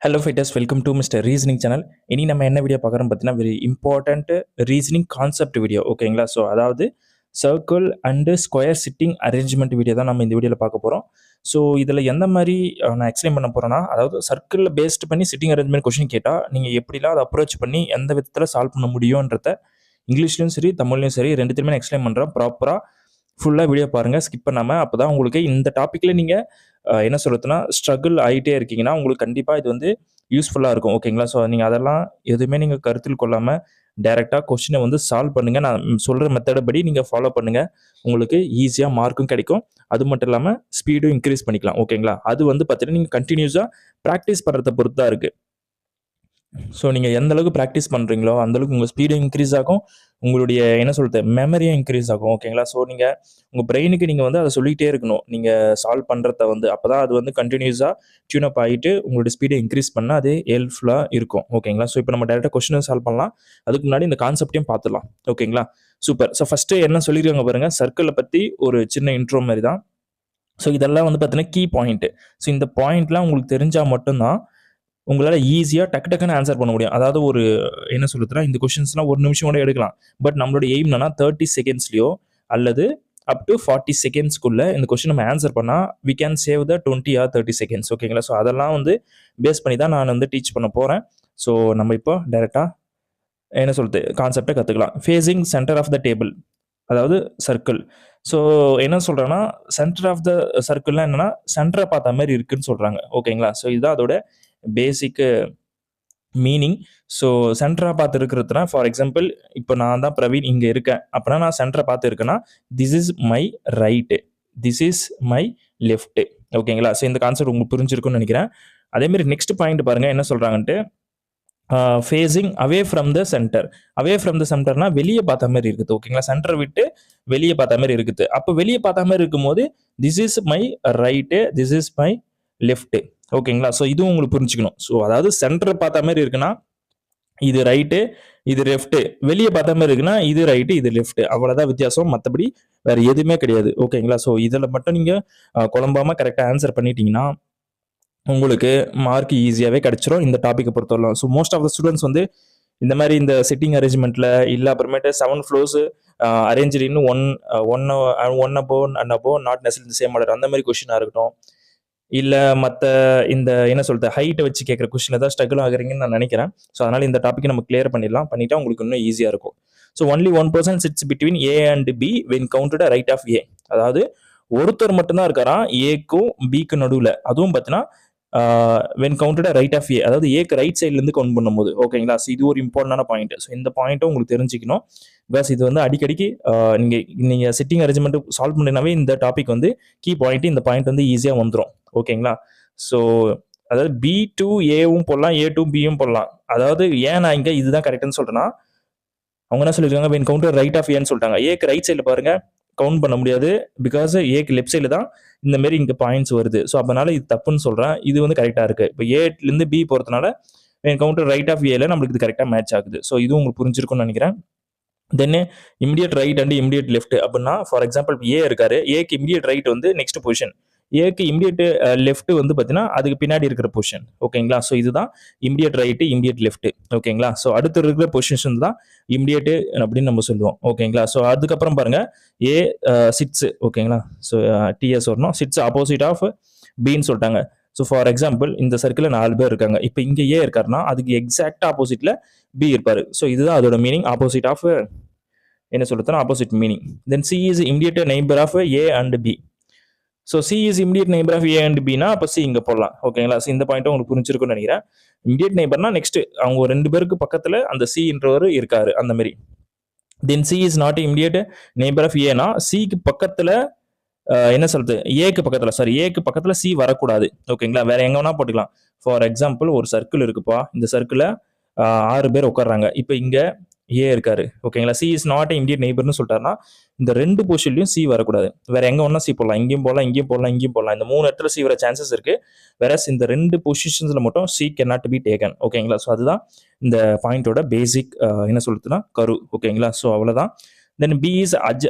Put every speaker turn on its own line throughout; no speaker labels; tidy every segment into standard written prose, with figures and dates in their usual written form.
Hello fighters, welcome to mister reasoning channel. இனி நம்ம என்ன வீடியோ பார்க்குறோம் பார்த்தீங்கன்னா, very important reasoning concept video. ஓகேங்களா? ஸோ அதாவது circle and square sitting arrangement video தான் நம்ம இந்த வீடியோவில் பார்க்க போகிறோம். ஸோ இதில் எந்த மாதிரி நான் எக்ஸ்பிளைன் பண்ண போகிறேன்னா, அதாவது சர்க்கிளில் பேஸ்ட் பண்ணி சிட்டிங் அரேஞ்ச்மெண்ட் கொஸ்டின் கேட்டால் நீங்கள் எப்படிலாம் அதை அப்ரோச் பண்ணி எந்த விதத்தில் சால்வ் பண்ண முடியுன்றத இங்கிலீஷ்லையும் சரி தமிழ்லையும் சரி ரெண்டுத்தையுமே நான் எக்ஸ்பிளைன் பண்ணுறேன். ப்ராப்பராக ஃபுல்லாக வீடியோ பாருங்கள், ஸ்கிப் பண்ணாமல். அப்போ தான் உங்களுக்கு இந்த டாப்பிக்கில் நீங்கள் என்ன சொல்கிறதுனா ஸ்ட்ரகிள் ஆகிட்டே இருக்கீங்கன்னா உங்களுக்கு கண்டிப்பாக இது வந்து யூஸ்ஃபுல்லாக இருக்கும். ஓகேங்களா? ஸோ நீங்கள் அதெல்லாம் எதுவுமே நீங்கள் கருத்தில் கொள்ளாமல் டைரெக்டாக கொஸ்டினை வந்து சால்வ் பண்ணுங்கள். நான் சொல்கிற மெத்தடை படி நீங்கள் ஃபாலோ பண்ணுங்கள். உங்களுக்கு ஈஸியாக மார்க்கும் கிடைக்கும். அது மட்டும் இல்லாமல் ஸ்பீடும் இன்க்ரீஸ் பண்ணிக்கலாம். ஓகேங்களா? அது வந்து பார்த்தீங்கன்னா நீங்கள் கண்டினியூஸாக ப்ராக்டிஸ் பண்ணுறத பொறுத்து தான் இருக்குது. ஸோ நீங்கள் எந்த அளவுக்கு ப்ராக்டிஸ் பண்ணுறீங்களோ அந்தளவுக்கு உங்கள் ஸ்பீடும் இன்க்ரீஸ் ஆகும், உங்களுடைய என்ன சொல்கிறது மெமரியும் இன்க்ரீஸ் ஆகும். ஓகேங்களா? ஸோ நீங்கள் உங்கள் பிரெயினுக்கு நீங்கள் வந்து அதை சொல்லிகிட்டே இருக்கணும், நீங்கள் சால்வ் பண்ணுறத வந்து. அப்போ தான் அது வந்து கண்டினியூஸாக டியூனப் ஆகிட்டு உங்களுடைய ஸ்பீடை இன்க்ரீஸ் பண்ணால் அது ஹெல்ப்ஃபுல்லாக இருக்கும். ஓகேங்களா? ஸோ இப்போ நம்ம டேரெக்டாக கொஸ்டினை சால்வ் பண்ணலாம். அதுக்கு முன்னாடி இந்த கான்செப்டையும் பார்த்துடலாம். ஓகேங்களா? சூப்பர். ஸோ ஃபஸ்ட்டு என்ன சொல்லியிருக்காங்க பாருங்கள், சர்க்கிளை பற்றி ஒரு சின்ன இன்ட்ரோ மாதிரி தான். ஸோ இதெல்லாம் வந்து பார்த்தீங்கன்னா கீ பாயிண்ட்டு. ஸோ இந்த பாயிண்ட்லாம் உங்களுக்கு தெரிஞ்சால் மட்டும்தான் உங்களால் ஈஸியாக டக்குன்னு ஆன்சர் பண்ண முடியும். அதாவது ஒரு என்ன சொல்லுதுன்னா, இந்த கொஷின்ஸ்லாம் ஒரு நிமிஷம் கூட எடுக்கலாம். பட் நம்மளோட எய்ம் என்னன்னா 30 செகண்ட்ஸ்லையோ அல்லது அப் டு 40 செகண்ட்ஸ்க்குள்ளே இந்த கொஷின் நம்ம ஆன்சர் பண்ணால் we can save the 20 or 30 seconds. ஓகேங்களா? ஸோ அதெல்லாம் வந்து பேஸ் பண்ணி தான் நான் வந்து டீச் பண்ண போகிறேன். ஸோ நம்ம இப்போ டைரெக்டாக என்ன சொல்லுது கான்செப்டை கற்றுக்கலாம். Facing centre of the table, அதாவது சர்க்கிள். ஸோ என்ன சொல்கிறேன்னா, சென்டர் ஆஃப் த சர்க்கிள்லாம் என்னென்னா சென்டரை பார்த்த மாதிரி இருக்குதுன்னு சொல்கிறாங்க. ஓகேங்களா? ஸோ இதுதான் அதோட பேசிக் மீனிங். ஸோ சென்டராக பார்த்து இருக்கிறதுனா, ஃபார் எக்ஸாம்பிள் இப்போ நான் தான் பிரவீன் இங்கே இருக்கேன் அப்படின்னா நான் சென்டரை பார்த்து இருக்கேன்னா this is my right, this is my left. ஓகேங்களா? ஸோ இந்த கான்செப்ட் உங்களுக்கு புரிஞ்சிருக்குன்னு நினைக்கிறேன். அதேமாதிரி நெக்ஸ்ட் பாயிண்ட் பாருங்கள் என்ன சொல்கிறாங்கன்ட்டு, facing away from the centre. Away from the சென்டர்னா வெளியே பார்த்த மாதிரி இருக்குது. ஓகேங்களா? சென்டரை விட்டு வெளியே பார்த்த மாதிரி இருக்குது. அப்போ வெளியே பார்த்த மாதிரி இருக்கும்போது this is my right, this is my left. ஓகேங்களா? ஸோ இதுவும் உங்களுக்கு புரிஞ்சுக்கணும். ஸோ அதாவது சென்டர் பார்த்த மாதிரி இருக்குன்னா இது ரைட்டு, இது லெஃப்ட்டு. வெளியே பார்த்த மாதிரி இருக்குன்னா இது ரைட்டு, இது லெஃப்ட்டு. அவ்வளோதான் வித்தியாசம், மற்றபடி வேறு எதுவுமே கிடையாது. ஓகேங்களா? ஸோ இதில் மட்டும் நீங்கள் குழம்பாமல் கரெக்டாக ஆன்சர் பண்ணிட்டீங்கன்னா உங்களுக்கு மார்க் ஈஸியாகவே கிடைச்சிரும் இந்த டாப்பிக்கை பொறுத்தவரைக்கும். So most of the students வந்து இந்த மாதிரி இந்த சிட்டிங் அரேஞ்ச்மெண்ட்டில் இல்லை அப்புறமேட்டு 7 floors arrange in one above not necessary same order அந்த மாதிரி கொஸ்டினாக இருக்கட்டும், இல்லை மற்ற இந்த என்ன சொல்கிறது ஹைட்டை வச்சு கேட்குற கொஸ்டினில் தான் ஸ்ட்ரகிள் ஆகுறீங்கன்னு நான் நினைக்கிறேன். ஸோ அதனால் இந்த டாப்பிக்கை நம்ம கிளியர் பண்ணிட்டா உங்களுக்கு இன்னும் ஈஸியாக இருக்கும். So only 1% sits between A and B when counted right of A. அதாவது ஒருத்தர் மட்டும்தான் இருக்காராம் ஏக்கும் பிக்கு நடுவில். அதுவும் பார்த்தீங்கன்னா when counted right of A, அதாவது ஏக்கு ரைட் சைட்லேருந்து கவுண்ட் பண்ணும்போது. ஓகேங்களா? ஸோ இது ஒரு இம்பார்ட்டன்டான பாயிண்ட். ஸோ இந்த பாயிண்ட்டும் உங்களுக்கு தெரிஞ்சுக்கணும். பிகாஸ் இது வந்து அடிக்கடிக்கு நீங்கள் சிட்டிங் அரேஞ்ச்மெண்ட் சால்வ் பண்ணினாவே இந்த டாபிக் வந்து கீ பாயிண்ட், இந்த பாயிண்ட் வந்து ஈஸியாக வந்துடும். ஓகேங்களா? ஸோ அதாவது பி டு ஏவும் போடலாம், ஏ டு பியும் போடலாம். அதாவது ஏன் நான் இங்கே இதுதான் கரெக்டுன்னு சொல்கிறேன்னா, அவங்க என்ன சொல்லியிருக்காங்க, வென் கவுண்டட் ரைட் ஆஃப் ஏன்னு சொல்லிட்டாங்க. ஏக்கு ரைட் சைடில் பாருங்கள் கவுண்ட் பண்ண முடியாது, பிகாஸ் ஏக்கு லெஃப்ட் சைடில் தான் இந்த மாதிரி இங்கே பாயிண்ட்ஸ் வருது. ஸோ அதனால இது தப்புன்னு சொல்கிறேன். இது வந்து கரெக்டாக இருக்குது. இப்போ ஏலேருந்து பி போகிறதுனால கவுண்டர் ரைட் ஆஃப் ஏல நம்மளுக்கு இது கரெக்டாக மேட்ச் ஆகுது. ஸோ இதுவும் உங்களுக்கு புரிஞ்சிருக்கும்னு நினைக்கிறேன். Then immediate right and immediate left அப்படின்னா, ஃபார் எக்ஸாம்பிள் ஏ இருக்காரு, ஏக்கு இமிடியட் ரைட் வந்து நெக்ஸ்ட் பொசிஷன், ஏக்கு இமிடியட் லெஃப்ட் வந்து பார்த்தீங்கன்னா அதுக்கு பின்னாடி இருக்கிற பொசிஷன். ஓகேங்களா? ஸோ இதுதான் இமிடியட் ரைட்டு, இமிடியட் லெஃப்ட். ஓகேங்களா? ஸோ அடுத்து இருக்கிற பொசிஷன் தான் இமிடியட் அப்படின்னு நம்ம சொல்லுவோம். ஓகேங்களா? ஸோ அதுக்கப்புறம் பாருங்க ஏ சிட்ஸ். ஓகேங்களா? ஸோ டிஎஸ் வரணும், சிட்ஸ் ஆப்போசிட் ஆஃப் பின்னு சொல்லிட்டாங்க. ஸோ ஃபார் எக்ஸாம்பிள் இந்த சர்க்கிளில் 4 பேர் இருக்காங்க. இப்போ இங்கே ஏ இருக்காருன்னா அதுக்கு எக்ஸாக்ட் ஆப்போசிட்ல பி இருப்பாரு. ஸோ இதுதான் அதோட மீனிங், ஆப்போசிட் ஆஃப் என்ன சொல்லுதுன்னா opposite meaning. Then C is immediate neighbour of A and B. So C is immediate neighbour of A அண்ட் பினா அப்போ சி இங்கே போடலாம். ஓகேங்களா? ஸோ இந்த பாயிண்ட்டும் உங்களுக்கு புரிஞ்சிருக்கும்னு நினைக்கிறேன். இமிடியட் நெய்பர்னா நெக்ஸ்ட் அவங்க 2 பேருக்கு பக்கத்தில் அந்த சின்றவர் இருக்காரு அந்த மாதிரி. Then C is not immediate neighbour of ஏனா சிக்கு பக்கத்தில் என்ன சொல்றது ஏக்கு பக்கத்தில் சி வரக்கூடாது. ஓகேங்களா? வேற எங்க வேணா போட்டுக்கலாம். ஃபார் எக்ஸாம்பிள் ஒரு சர்க்கிள் இருக்குப்பா, இந்த சர்க்கிளில் 6 பேர் உட்காடுறாங்க. இப்போ இங்கே ஏ இருக்காரு. ஓகேங்களா? சி இஸ் நாட் இமிடியட் நெய்பர்னு சொல்லிட்டாருன்னா இந்த 2 பொசிஷன்லையும் சி வரக்கூடாது. வேற எங்க ஒன்னா சி போடலாம், இங்கேயும் போடலாம், இங்கேயும் போடலாம், இங்கேயும் போடலாம். இந்த 3 இடத்துல சி வர சான்சஸ் இருக்கு. வேற இந்த 2 பொசிஷன்ஸ்ல மட்டும் சி cannot be taken. ஓகேங்களா? ஸோ அதுதான் இந்த பாயிண்டோட பேசிக் என்ன சொல்றதுன்னா கரு. ஓகேங்களா? ஸோ அவ்வளோதான். Then B is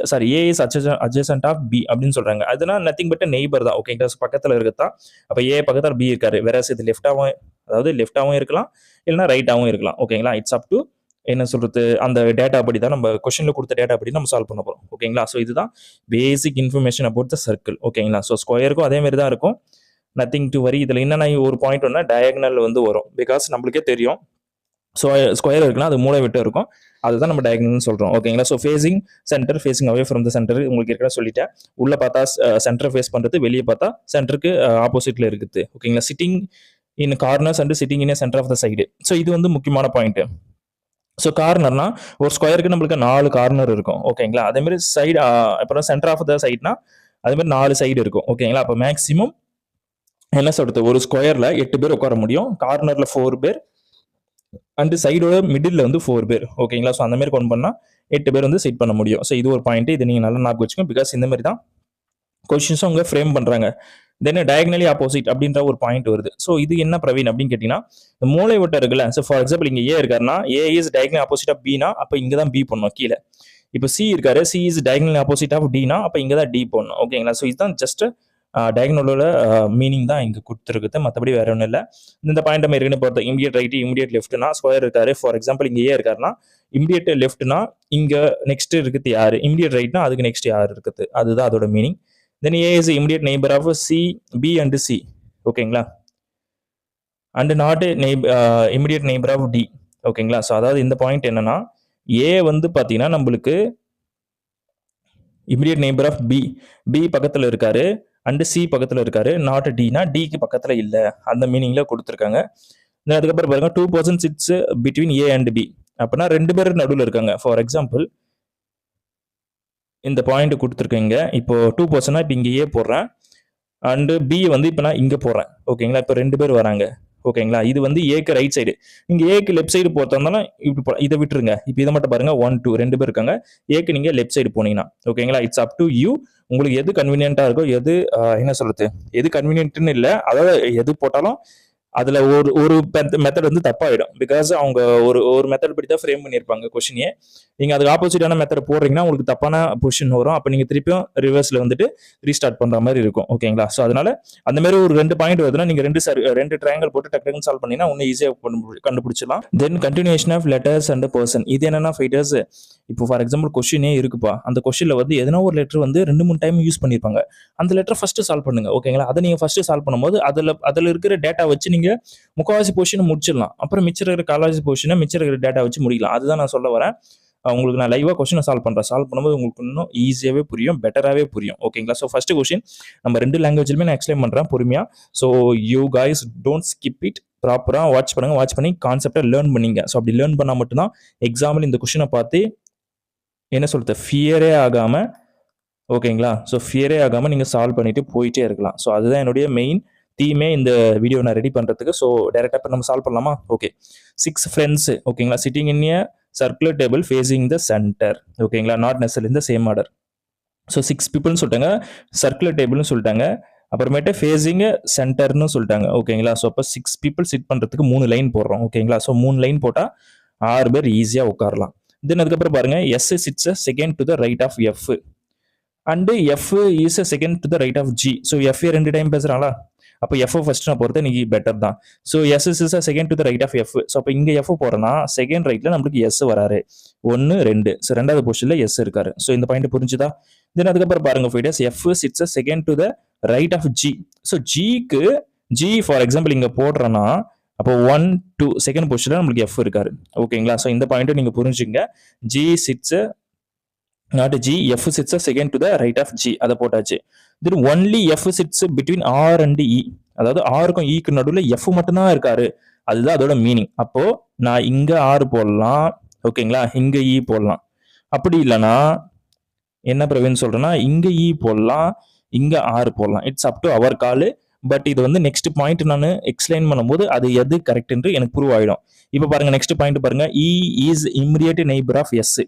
A is adjacent of B அப்படின்னு சொல்றாங்க. அதுனா நத்திங் பட் நெய்பர் தான். ஓகேங்களா? பக்கத்தில் இருக்கத்தான். அப்போ ஏ பக்கத்தில் பி இருக்காரு. வேற இது லெஃப்டாகவும் அதாவது லெஃப்டாகவும் இருக்கலாம் இல்லைனா ரைட்டாகவும் இருக்கலாம். ஓகேங்களா? இட்ஸ் அப் டு என்ன சொல்றது, அந்த டேட்டா படி தான் நம்ம கொஸ்டின்ல கொடுத்த டேட்டா படி நம்ம சால்வ் பண்ண போறோம். ஓகேங்களா? ஸோ இதுதான் பேசிக் இன்ஃபர்மேஷன் அபவுட் த சர்க்கிள். ஓகேங்களா? ஸோ ஸ்கொயருக்கும் அதே மாதிரி தான் இருக்கும். Nothing to worry. இதில் என்னென்ன ஒரு பாயிண்ட் ஒன்னா டயகனல் வந்து வரும். பிகாஸ் நம்மளுக்கே தெரியும் ஸோ ஸ்கொயர் இருக்குன்னா அது மூளை விட்டு இருக்கும். அதுதான் நம்ம டயகனல்னு சொல்றோம். ஓகேங்களா? So facing centre, facing away from the centre உங்களுக்கு ஏற்கனவே சொல்லிட்டேன். உள்ள பார்த்தா சென்டர் ஃபேஸ் பண்றது, வெளியே பார்த்தா சென்டருக்கு ஆப்போசிட்ல இருக்குது. ஓகேங்களா? Sitting in corners and sitting in centre of the side. So இது வந்து முக்கியமான பாயிண்ட். ஸோ கார்னர்னா ஒரு ஸ்கொயருக்கு நம்மளுக்கு 4 கார்னர் இருக்கும். ஓகேங்களா? அதே மாதிரி சைடு அப்புறம் சென்டர் ஆஃப் த சைட்னா அதே மாதிரி 4 சைடு இருக்கும். ஓகேங்களா? அப்போ மேக்ஸிமம் என்ன சொல்றது, ஒரு ஸ்கொயர்ல 8 பேர் உட்கார முடியும், கார்னர்ல 4 பேர் அண்ட் சைடோட மிடில் வந்து 4 பேர். ஓகேங்களா? ஸோ அந்த மாதிரி கொண்டு பண்ணா 8 பேர் வந்து செட் பண்ண முடியும். ஸோ இது ஒரு பாயிண்ட். இது நீங்க நல்லா ஞாபகம் வச்சுக்கோங்க. பிகாஸ் இந்த மாதிரி தான் கொஸ்டின்ஸும் அவங்க ஃப்ரேம் பண்றாங்க. தென் டயகனலி ஆப்போசிட் அப்படின்ற ஒரு பாயிண்ட் வருது. ஸோ இது என்ன பிரவீன் அப்படின்னு கேட்டீங்கன்னா, மூளை விட்ட இருக்குல்ல. ஸோ ஃபார் எக்ஸாம்பிள் இங்க ஏ இருக்காருன்னா A is diagonally opposite of பினா, அப்போ இங்க தான் பி பண்ணணும் கீழே. இப்போ சி இருக்காரு, C is diagonally opposite of டினா, அப்போ இங்க தான் டி பண்ணணும். ஓகேங்களா? ஸோ இதுதான் ஜஸ்ட் டயகனலோட மீனிங் தான் இங்க கொடுத்துருக்குது. மற்றபடி வேற ஒன்றும் இல்லை. இந்த பாயிண்ட் நம்ம ஏற்கனவே பொறுத்த இமிடியட் ரைட், இமிடியட் லெஃப்ட்னா ஸ்கொயர் இருக்காரு. ஃபார் எக்ஸாம்பிள் இங்க ஏ இருக்காருன்னா இமிடியட் லெஃப்ட்னா இங்க நெக்ஸ்ட் இருக்குது யாரு, இமிடியட் ரைட்னா அதுக்கு நெக்ஸ்ட் யார் இருக்குது, அதுதான் அதோட meaning. Then A is immediate neighbour of C, B and C. ஓகேங்களா? And not immediate neighbour of D. ஓகேங்களா? ஸோ அதாவது இந்த பாயிண்ட் என்னன்னா, ஏ வந்து பாத்தீங்கன்னா நம்மளுக்கு immediate neighbour of B, B பக்கத்துல இருக்காரு அண்ட் சி பக்கத்துல இருக்காரு. நாட் டினா டிக்கு பக்கத்துல இல்ல, அந்த மீனிங்ல கொடுத்துருக்காங்க. அதுக்கப்புறம் பாருங்க 2 person sits between A and B. அப்படின்னா 2 பேர் நடுவில் இருக்காங்க. ஃபார் எக்ஸாம்பிள் இந்த பாயிண்ட் கொடுத்துருக்கீங்க. இப்போ 2 பர்சனா இப்போ இங்க ஏ போடுறேன் அண்ட் பி வந்து இப்போ நான் இங்க போடுறேன். ஓகேங்களா? இப்போ 2 பேர் வராங்க. ஓகேங்களா? இது வந்து ஏக்கு ரைட் சைடு, நீங்க ஏக்கு லெஃப்ட் சைடு போறதாலும் இப்படி இதை விட்டுருங்க. இப்போ இதை மட்டும் பாருங்க, 1 2 2 பேர் இருக்காங்க. ஏக்கு நீங்க லெஃப்ட் சைடு போனீங்கன்னா ஓகேங்களா, இட்ஸ் அப் டு யூ. உங்களுக்கு எது கன்வீனியன்ட்டா இருக்கோ, எது என்ன சொல்றது, எது கன்வீனியன்ட்னு இல்லை, அதாவது எது போட்டாலும் அதுல ஒரு ஒரு மெத்தட் வந்து தப்பாயிடும். பிகாஸ் அவங்க ஒரு மெத்தட் படி தான் ஃப்ரேம் பண்ணியிருப்பாங்க கொஸ்டினே. நீங்க அதுக்கு ஆப்போசிட்டான மெத்தட் போடுறீங்கன்னா உங்களுக்கு தப்பான பொசிஷன் வரும். அப்போ நீங்க திருப்பியும் ரிவர்ஸ்ல வந்துட்டு ரீஸ்டார்ட் பண்ற மாதிரி இருக்கும். ஓகேங்களா? ஸோ அதனால அந்த மாதிரி ஒரு 2 பாயிண்ட் வருதுன்னா நீங்க 2 ட்ரையாங்கல் போட்டு டக்கு சால்வ் பண்ணீங்கன்னா இன்னும் ஈஸியா கண்டுபிடிச்சலாம். Then continuation of letters and person. இது என்னன்னா ஃபைட்டர்ஸ், இப்போ ஃபார் எக்ஸாம்பிள் கொஸ்டினே இருக்குப்பா, அந்த கொஸ்டின்ல வந்து எதனா ஒரு லெட்டர் வந்து 2 3 டைம் யூஸ் பண்ணிருப்பாங்க. அந்த லெட்டர் ஃபர்ஸ்ட் சால்வ் பண்ணுங்க. ஓகேங்களா? அதை நீங்க ஃபர்ஸ்ட் சால்வ் பண்ணும்போது அதுல இருக்கிற டேட்டா வச்சு நீங்க முக்காவாசி பொசிஷன் முடிச்சிடலாம். அப்புறம் மிச்சம் இருக்கிற கால்வாசி பொசிஷனை மிச்சம் இருக்கிற டேட்டா வச்சு முடிக்கலாம். அதுதான் நான் சொல்ல வரேன். உங்களுக்கு நான் லைவா கொஸ்டினை சால்வ் பண்றேன். சால்வ் பண்ணும்போது உங்களுக்கு இன்னும் ஈஸியாவே புரியும், பெட்டராகவே புரியும். ஓகேங்களா? ஸோ ஃபர்ஸ்ட் கொஸ்டின் நம்ம 2 லாங்குவேஜ்லுமே நான் எக்ஸ்பிளைன் பண்றேன் பொறுமையா. So you guys don't skip it, ப்ராப்பரா வாட்ச் பண்ணுங்க. வாட்ச் பண்ணி கான்செப்டை லேர்ன் பண்ணீங்க. ஸோ அப்படி லேர்ன் பண்ணா மட்டும்தான் எக்ஸாம்பிள் இந்த கொஸ்டினை பார்த்து என்ன சொல்றது, ஃபியரே ஆகாம, ஓகேங்களா, ஸோ ஃபியரே ஆகாம நீங்க சால்வ் பண்ணிட்டு போயிட்டே இருக்கலாம். ஸோ அதுதான் என்னுடைய மெயின் தீமே இந்த வீடியோ நான் ரெடி பண்றதுக்கு. ஸோ டைரக்டா இப்போ நம்ம சால்வ் பண்ணலாமா? ஓகே. 6 ஃப்ரெண்ட்ஸ், ஓகேங்களா, sitting in A circular table facing the centre. ஓகேங்களா? நாட் நெசசரி இந்த சேம் ஆர்டர். ஸோ 6 பீப்புள்னு சொல்லிட்டாங்க, சர்க்குலர் டேபிள்னு சொல்லிட்டாங்க, அப்புறமேட்டு ஃபேசிங் சென்டர்னு சொல்லிட்டாங்க. ஓகேங்களா? ஸோ அப்போ 6 பீப்புள் சிட் பண்றதுக்கு 3 லைன் போடுறோம். ஓகேங்களா? ஸோ 3 லைன் போட்டா 6 பேர் ஈஸியா உட்காரலாம். தென் அதுக்கப்புறம் பாருங்க, S sits second to the right of F and F is second to the right of G. So F 2 time பேசுறாங்களா, அப்போ எஃப் ஃபர்ஸ்ட் நான் போறது இன்னைக்கு பெட்டர் தான். So S is second to the right of F. So அப்போ இங்க F போறேன்னா second ரைட்ல நம்மளுக்கு எஸ் வராரு 1 2. ஸோ 2வது பொசிஷன்ல எஸ் இருக்காரு. ஸோ இந்த பாயிண்ட் புரிஞ்சுதா? தென் அதுக்கப்புறம் பாருங்க fighters, F sits second to the right of G. So ஜிக்கு ஜி ஃபார் எக்ஸாம்பிள் இங்க போடுறேன்னா அப்போ 1 2 செகண்ட் பொசிஷன்ல நம்மளுக்கு எஃப் இருக்காரு. ஓகேங்களா? ஸோ இந்த பாயிண்ட் நீங்க புரிஞ்சுங்க. G sits not G, F sits second to the right of G, அதை போட்டாச்சு. Then only F sits between R and E, அதாவது ஆருக்கும் ஈக்கு நடுவில் எஃப் மட்டும்தான் இருக்காரு, அதுதான் அதோட மீனிங். அப்போ நான் இங்க ஆர் போடலாம். ஓகேங்களா? இங்க இ போடலாம். அப்படி இல்லைன்னா என்ன பிரவீன் சொல்றேன்னா, இங்க இ போடலாம், இங்க ஆர் போடலாம். It's up to our call. But இது வந்து நெக்ஸ்ட் பாயிண்ட் நான் எக்ஸ்பிளைன் பண்ணும்போது அது எது கரெக்ட் என்று எனக்கு ப்ரூவ் ஆயிடும். இப்போ பாருங்க நெக்ஸ்ட் பாயிண்ட் பாருங்க, E is immediate neighbour of S.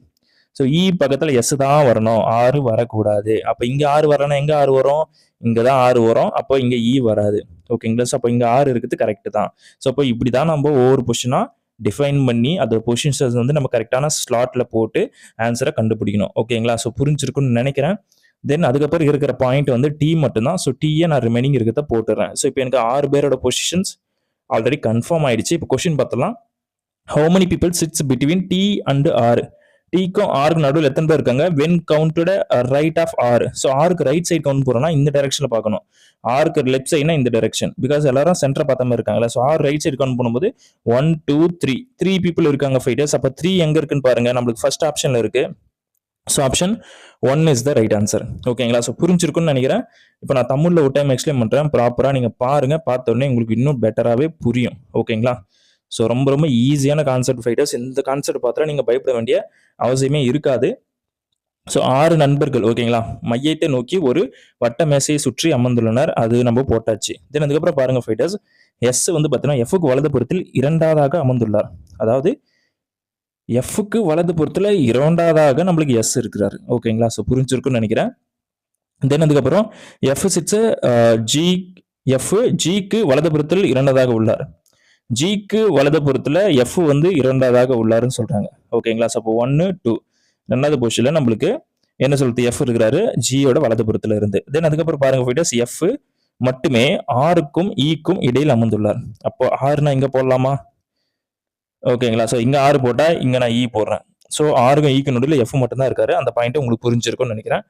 So E பக்கத்துல எஸ் தான் வரணும், ஆறு வரக்கூடாது. அப்போ இங்க ஆறு வரணும், எங்க ஆறு வரும், இங்க தான் ஆறு வரும். அப்போ இங்க இ வராது. ஓகேங்களா? ஸோ அப்போ இங்க ஆறு இருக்குது, கரெக்ட் தான். ஸோ அப்போ இப்படிதான் நம்ம ஒவ்வொரு பொசிஷனா டிஃபைன் பண்ணி அதோட பொசிஷன்ஸ் வந்து நம்ம கரெக்டான ஸ்லாட்ல போட்டு ஆன்சரை கண்டுபிடிக்கணும். ஓகேங்களா? ஸோ புரிஞ்சிருக்குன்னு நினைக்கிறேன். தென் அதுக்கப்புறம் இருக்கிற பாயிண்ட் வந்து டி மட்டும்தான். ஸோ டீயை நான் ரிமைனிங் இருக்கிறத போட்டுறேன். ஸோ இப்போ எனக்கு 6 பேரோட பொசிஷன்ஸ் ஆல்ரெடி கன்ஃபார்ம் ஆயிடுச்சு. இப்போ கொஸ்டின் பார்த்தலாம். How many people sits between T and R? டீக்கும் ஆருக்கு நடுவில் எத்தனை பேர் இருக்காங்க? When counted right of R. So ஆருக்கு ரைட் சைட் கவுண்ட் போறோம்னா இந்த டைரக்ஷன்ல பார்க்கணும். ஆருக்கு லெஃப்ட் சைட்னா இந்த டைரக்ஷன். பிகாஸ் எல்லாரும் சென்டரை பார்த்த மாதிரி இருக்காங்களா. So R right side count பண்ணும்போது 1 2 3 பீப்புள் இருக்காங்க ஃபைட்டர்ஸ். அப்போ 3 எங்க இருக்குன்னு பாருங்க. நம்மளுக்கு ஃபர்ஸ்ட் ஆப்ஷன்ல இருக்கு. So option 1 is the right answer. ஓகேங்களா. ஸோ புரிஞ்சிருக்குன்னு நினைக்கிறேன். இப்போ நான் தமிழில் ஒரு டைம் எக்ஸ்பிளைன் பண்ணுறேன். ப்ராப்பராக நீங்கள் பாருங்க. பார்த்த உடனே உங்களுக்கு இன்னும் பெட்டராகவே புரியும். ஓகேங்களா. ஸோ ரொம்ப ரொம்ப ஈஸியான கான்செப்ட் ஃபைட்டர்ஸ். இந்த கான்செப்ட் பார்த்தா நீங்கள் பயப்பட வேண்டிய அவசியமே இருக்காது. ஸோ 6 நண்பர்கள் ஓகேங்களா மையத்தை நோக்கி ஒரு வட்ட மேசையை சுற்றி அமர்ந்துள்ளனர். அது நம்ம போட்டாச்சு. தென் அதுக்கப்புறம் பாருங்க ஃபைட்டர்ஸ், எஸ் வந்து பார்த்தீங்கன்னா எஃப்க்கு வலது புறத்தில் இரண்டாவதாக அமர்ந்துள்ளார். அதாவது எஃப்க்கு வலது புறத்தில் இரண்டாவதாக நம்மளுக்கு எஸ் இருக்கிறாரு. ஓகேங்களா. ஸோ புரிஞ்சிருக்குன்னு நினைக்கிறேன். தென் அதுக்கப்புறம் எஃப் சிட்ஸ் ஜி. எஃப் ஜிக்கு வலது புறத்தில் இரண்டாவதாக உள்ளார். ஜிக்கு வலது புறத்தில் எஃப் வந்து இரண்டாவதாக உள்ளாருன்னு சொல்றாங்க. ஓகேங்களா. ஸோ அப்போ 1 2 ரெண்டாவது பொசிஷன்ல நம்மளுக்கு என்ன சொல்றது எஃப் இருக்கிறாரு ஜியோட வலது புறத்துல இருந்து. தென் அதுக்கப்புறம் பாருங்க ஃபைட்டர்ஸ், எஃப் மட்டுமே ஆருக்கும் ஈக்கும் இடையில் அமர்ந்துள்ளார். அப்போ ஆறுனா இங்க போடலாமா? ஓகேங்களா. ஸோ இங்க ஆறு போட்டா இங்க நான் இ போடுறேன். ஸோ ஆருக்கும் ஈக்கு நடுவில் எஃப் மட்டும் தான் இருக்காரு. அந்த பாயிண்ட் உங்களுக்கு புரிஞ்சிருக்கும்னு நினைக்கிறேன்.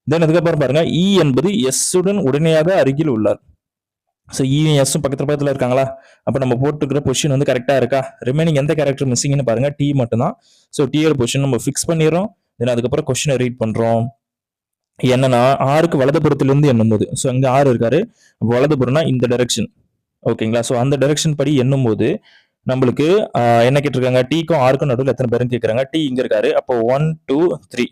தென் அதுக்கப்புறம் பாருங்க, இ என்பது எஸ் உடன் உடனடியாக அருகில் உள்ளார். ஸோ இ எஸ்ஸும் பக்கத்துல இருக்காங்களா? அப்போ நம்ம போட்டுருக்கிற பொசிஷன் வந்து கரெக்டா இருக்கா? ரிமைனிங் எந்த கேரக்டர் மிஸ்ஸிங்னு பாருங்க, டி மட்டும் தான். ஸோ டியோட பொசிஷன் நம்ம ஃபிக்ஸ் பண்ணிடுறோம். தென் அதுக்கப்புறம் கொஸ்டினை ரீட் பண்றோம். என்னன்னா ஆறுக்கு வலதுபுறத்திலிருந்து எண்ணும்போது, ஸோ இங்க ஆறு இருக்காரு, வலதுபுறம்னா இந்த டைரக்ஷன். ஓகேங்களா. ஸோ அந்த டைரக்ஷன் படி எண்ணும் போது நம்மளுக்கு என்ன கேட்டிருக்காங்க, டீக்கும் ஆருக்கும் நடுவில் எத்தனை பேரும் கேட்குறாங்க. டி இங்க இருக்காரு. அப்போ 1 2 3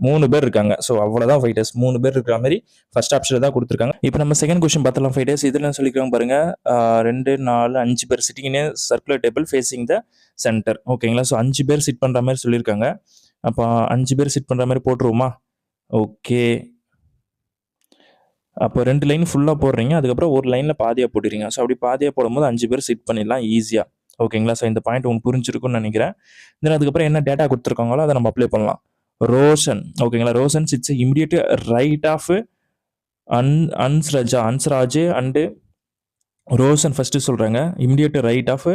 3 பேர் இருக்காங்க. ஸோ அவ்வளோதான் ஃபைட்டர்ஸ். 3 பேர் இருக்கிற மாதிரி ஃபர்ஸ்ட் ஆப்ஷன் தான் கொடுத்துருக்காங்க. இப்போ நம்ம செகண்ட் கொஸ்டின் பார்த்தலாம் ஃபைட்டர்ஸ். இதில் சொல்லிக்கிறோம் பாருங்க, 2 4 5 பேர் sitting in circular table facing the centre. ஓகேங்களா. ஸோ 5 பேர் சிட் பண்ணுற மாதிரி சொல்லியிருக்காங்க. அப்போ 5 பேர் சிட் பண்ணுற மாதிரி போட்டுருவோமா? ஓகே. அப்போ 2 லைன் ஃபுல்லாக போடுறீங்க, அதுக்கப்புறம் ஒரு லைனில் பாதியாக போட்டுறீங்க. ஸோ அப்படி பாதியாக போடும்போது 5 பேர் சிட் பண்ணிடலாம் ஈஸியாக. ஓகேங்களா. ஸோ இந்த பாயிண்ட் உங்களுக்கு புரிஞ்சிருக்கும்னு நினைக்கிறேன். தென் அதுக்கப்புறம் என்ன டேட்டா கொடுத்துருக்காங்களோ அதை நம்ம அப்ளை பண்ணலாம். ரோஷன் ஓகேங்களா. Roshan sits immediate right of Ansraj and Roshan first சொல்றாங்க. இமிடியேட் ரைட் ஆஃப்,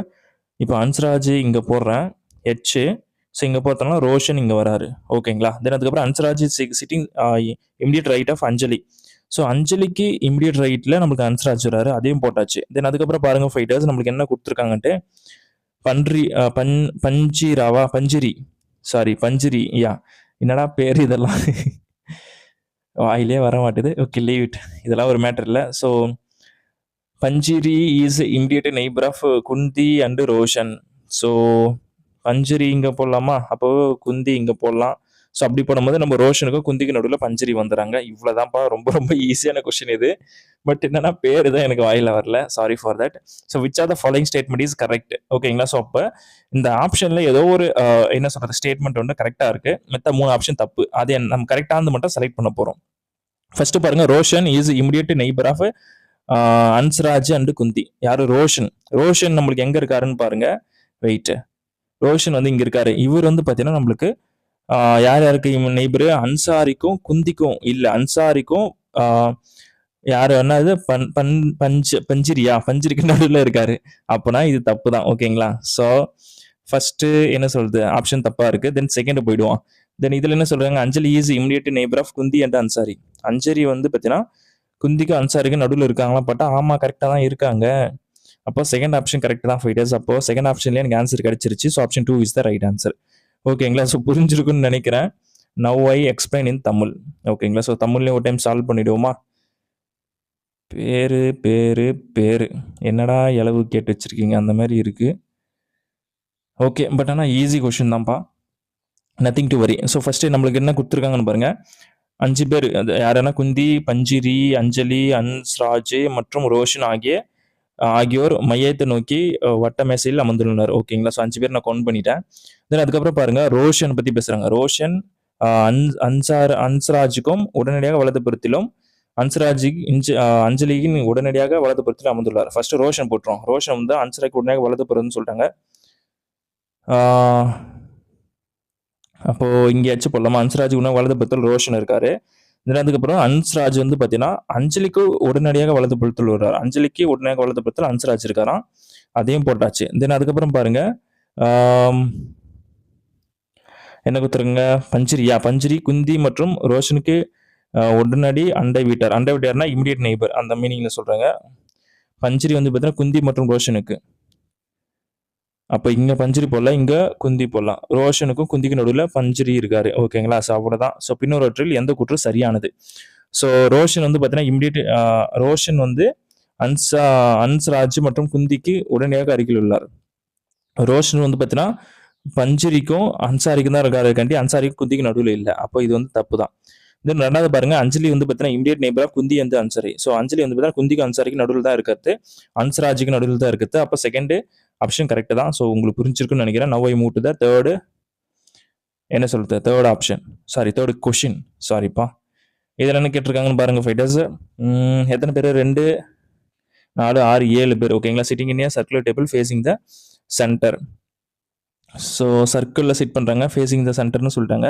இப்போ அன்ஸ்ராஜ் இங்க போடுறேன் ஹெச். ஸோ இங்க பார்த்தோம்னா ரோஷன் இங்க வராரு. ஓகேங்களா. தென் அதுக்கப்புறம் Ansraj sitting immediate right of Anjali. So அஞ்சலிக்கு இமிடியேட் ரைட்ல நம்மளுக்கு அன்ஸ்ராஜ் வராரு, அதையும் போட்டாச்சு. தென் அதுக்கப்புறம் பாருங்க ஃபைட்டர்ஸ், நம்மளுக்கு என்ன கொடுத்துருக்காங்கன்ட்டு பஞ்சிரி யா, என்னடா பேர் இதெல்லாம் வாயிலே வர மாட்டுது. ஓகே லீவ் இட், இதெல்லாம் ஒரு மேட்டர் இல்லை. So Panchiri is immediate neighbour of Kunti and Roshan. So Panchiri இங்க போடலாமா? அப்போ குந்தி இங்க போடலாம். ஸோ அப்படி போடும்போது நம்ம ரோஷனுக்கும் குந்திக்கு நடுவில் பஞ்சரி வந்துடுறாங்க. இவ்வளோதான்ப்பா. ரொம்ப ரொம்ப ஈஸியான கொஸ்டின் இது. பட் என்னன்னா பேர் தான் எனக்கு வாயில வரல, sorry for that. So which are the following statement is correct. ஓகேங்களா. ஸோ அப்போ இந்த ஆப்ஷன்ல ஏதோ ஒரு என்ன சொல்றது ஸ்டேட்மெண்ட் ஒன்று கரெக்டா இருக்கு, மற்ற 3 ஆப்ஷன் தப்பு. அது நம்ம கரெக்டானது மட்டும் செலக்ட் பண்ண போறோம். ஃபர்ஸ்ட் பாருங்க, Roshan is immediate neighbour of Ansraj and Kunti. யாரு? ரோஷன். ரோஷன் நம்மளுக்கு எங்க இருக்காருன்னு பாருங்க. வெயிட், ரோஷன் வந்து இங்க இருக்காரு. இவர் வந்து பாத்தீங்கன்னா நம்மளுக்கு யார் யாருக்கு நெய்பரு? அன்சாரிக்கும் குந்திக்கும் இல்ல, அன்சாரிக்கும் யாரு என்னது பஞ்சிரிக்கு நடுவில் இருக்காரு. அப்பனா இது தப்பு தான். ஓகேங்களா. ஸோ ஃபர்ஸ்ட் என்ன சொல்றது ஆப்ஷன் தப்பா இருக்கு. தென் செகண்ட் போயிடுவோம். தென் இதுல என்ன சொல்றாங்க, Anjali is immediate neighbour of Kunti and Ansari. Anjali வந்து பாத்தீங்கன்னா குந்திக்கும் அன்சாரிக்கும் நடுவில் இருக்காங்களா? பட்டா ஆமா கரெக்டா தான் இருக்காங்க. அப்போ செகண்ட் ஆப்ஷன் கரெக்ட் தான் ஃபைட்டர்ஸ். அப்போ செகண்ட் ஆப்ஷன்ல எனக்கு ஆன்சர் கிடைச்சிருச்சு. So option 2 is the right answer. ஓகேங்களா. ஸோ புரிஞ்சிருக்குன்னு நினைக்கிறேன். Now I explain in Tamil. ஓகேங்களா. ஸோ தமிழ்லேயும் ஒரு டைம் சால்வ் பண்ணிடுவோமா? பேரு என்னடா இளவு கேட்டு வச்சிருக்கீங்க அந்த மாதிரி இருக்கு. ஓகே, பட் ஆனால் ஈஸி கொஸ்டின் தான்ப்பா, nothing to worry. So first நம்மளுக்கு என்ன கொடுத்துருக்காங்கன்னு பாருங்க. 5 பேர் யாருன்னா குந்தி, பஞ்சிரி, அஞ்சலி, அன்ஸ்ராஜ் மற்றும் ரோஷன் ஆகியோர் மையத்தை நோக்கி வட்ட மேசையில் அமர்ந்துள்ளனர். ஓகேங்களா. ஸோ 5 பேர் நான் கவுண்ட் பண்ணிட்டேன். தென் அதுக்கப்புறம் பாருங்க, ரோஷன் பத்தி பேசுறாங்க. ரோஷன் அன்ஸ்ராஜுக்கும் உடனடியாக வலதுபுறத்திலும், அஞ்சலியின் உடனடியாக வலதுபுறத்தில் அமர்ந்துள்ளார். ஃபர்ஸ்ட் ரோஷன் போட்டுரும். ரோஷன் வந்து அன்ஸ்ராஜுக்கு உடனடியாக வலதுபுறம்னு சொல்லிட்டாங்க. அப்போ இங்கேயாச்சும் போடலாமா? அன்ஸ்ராஜ் உடனே வலதுபுறத்தில் ரோஷன் இருக்காரு. அதுக்கப்புறம் அன்ஸ்ராஜ் வந்து பாத்தீங்கன்னா அஞ்சலிக்கு உடனடியாக வலதுபுறத்தில் வருவார். அஞ்சலிக்கு உடனடியாக வலதுபுறத்தில் அன்ஸ்ராஜ் இருக்காராம். அதையும் போட்டாச்சு. தென் அதுக்கப்புறம் பாருங்க என்ன கொடுத்துருங்க, பஞ்சிரி குந்தி மற்றும் ரோஷனுக்கு உடனடி அண்டை வீட்டார்னா இமிடியேட் நெய்பர் அந்த மீனிங்ல சொல்றாங்க. பஞ்சிரி வந்து பார்த்தீங்கன்னா குந்தி மற்றும் ரோஷனுக்கு. அப்போ இங்க பஞ்சிரி போடலாம், இங்க குந்தி போடலாம். ரோஷனுக்கும் குந்திக்கும் நடுவில் பஞ்சிரி இருக்காரு. ஓகேங்களா? ஸோ அவ்வளோதான். ஸோ பின்னொருவற்றில் எந்த கூற்று சரியானது? ஸோ ரோஷன் வந்து பார்த்தீங்கன்னா இமிடியேட் ரோஷன் வந்து அன்ஸ்ராஜ் மற்றும் குந்திக்கு உடனடியாக அருகில் உள்ளார். ரோஷன் வந்து பார்த்தீங்கன்னா பஞ்சிரிக்கும் அன்சாரிக்கும் தான் இருக்காரு கண்டி, அன்சாரிக்கும் குந்திக்கு நடுவில் இல்லை. அப்போ இது வந்து தப்பு தான். தென் ரெண்டாவது பாருங்க, அஞ்சலி வந்து பார்த்தீங்கன்னா இமிடியேட் நெய்பர் ஆஃப் குந்தி வந்து அன்சாரி. ஸோ அஞ்சலி வந்து பார்த்தீங்கன்னா குந்திக்கு அன்சாரிக்கு நடுவில் தான் இருக்கிறது, அன்ஸ்ராஜுக்கு நடுவில் தான் இருக்குது. அப்போ செகண்ட் ஆப்ஷன் கரெக்ட் தான். ஸோ உங்களுக்கு புரிஞ்சிருக்குன்னு நினைக்கிறேன். Now I move to the third, என்ன சொல்றது, தேர்ட் ஆப்ஷன், தேர்ட் கொஷின், சாரிப்பா. இதில் என்ன கேட்டிருக்காங்கன்னு பாருங்க ஃபைட்டர்ஸ். எத்தனை பேர்? 2, 4, 6, 7 பேர். ஓகேங்களா? Sitting in A circular table facing the centre. So சர்க்கிளில் சிட் பண்ணுறாங்க, ஃபேஸிங் த சென்டர்னு சொல்லிட்டாங்க.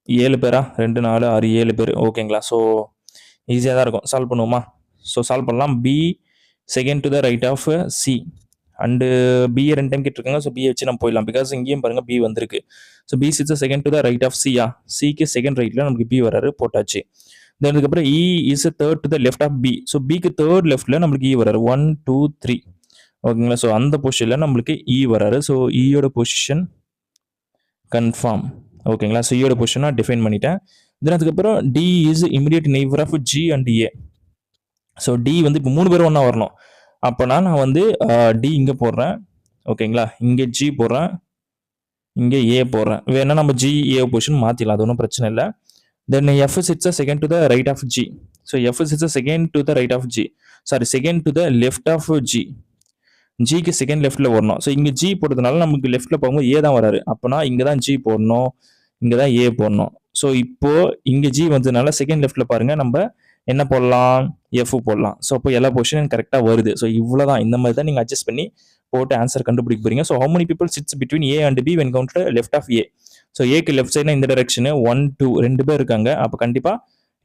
7 பேரா? 2, 4, 6, 7 பேர். ஓகேங்களா? ஸோ ஈஸியாக தான் இருக்கும். சால்வ் பண்ணுவோமா? ஸோ சால்வ் பண்ணலாம். B second to the right of C and BA 2 time கேட்டிருக்காங்க. ஸோ பிஏ வச்சு நம்ம போயிடலாம். பிகாஸ் இங்கேயும் பாருங்க பி வந்திருக்கு. So B sits second to the right of சியா, சிக்கு செகண்ட் ரைட்ல நமக்கு பி வராரு, போட்டாச்சு. தென் அதுக்கப்புறம் E is third to the left of B. So பிக்கு தேர்ட் லெஃப்ட்ல நம்மளுக்கு இ வராரு, 1, 2, 3. ஓகேங்களா? ஸோ அந்த பொசிஷனில் நம்மளுக்கு இ வராரு. ஸோ இயோட பொசிஷன் கன்ஃபார்ம். ஓகேங்களா? ஸோ இயோட பொசிஷனாக டிஃபைன் பண்ணிட்டேன். தென் அதுக்கப்புறம் D is immediate neighbour of G and A. So D வந்து இப்போ 3 பேரும் ஒன்றா வரணும். அப்போனா நான் வந்து டி இங்கே போடுறேன். ஓகேங்களா? இங்கே ஜி போடுறேன், இங்கே ஏ போடுறேன். வேணா நம்ம ஜி ஏ பொசிஷன் மாற்றிடலாம், அது ஒன்றும் பிரச்சனை இல்லை. Then F sits second to the right of G. So F sits second to the right of G, second to the left of G. ஜிக்கு செகண்ட் லெஃப்ட்டில் வரணும். ஸோ இங்கே ஜி போடுறதுனால நமக்கு லெஃப்ட்டில் போகும்போது ஏ தான் வராரு. அப்போனா இங்கே தான் ஜி போடணும், இங்கே தான் ஏ போடணும். ஸோ இப்போ இங்கே ஜி வந்ததுனால செகண்ட் லெஃப்ட்டில் பாருங்க நம்ம என்ன போடலாம், எஃப் போடலாம். ஸோ அப்போ எல்லா பொசிஷனும் கரெக்டாக வருது. ஸோ இவ்வளோ தான். இந்த மாதிரி தான் நீங்கள் அட்ஜஸ்ட் பண்ணி போட்டு ஆன்சர் கண்டுபிடிக்க போறீங்க. So how many people sits between A and B when counted left of A. So ஏக்கு லெஃப்ட் சைட்னா இந்த டைரக்ஷனு 1, 2 2 பேர் இருக்காங்க. அப்போ கண்டிப்பாக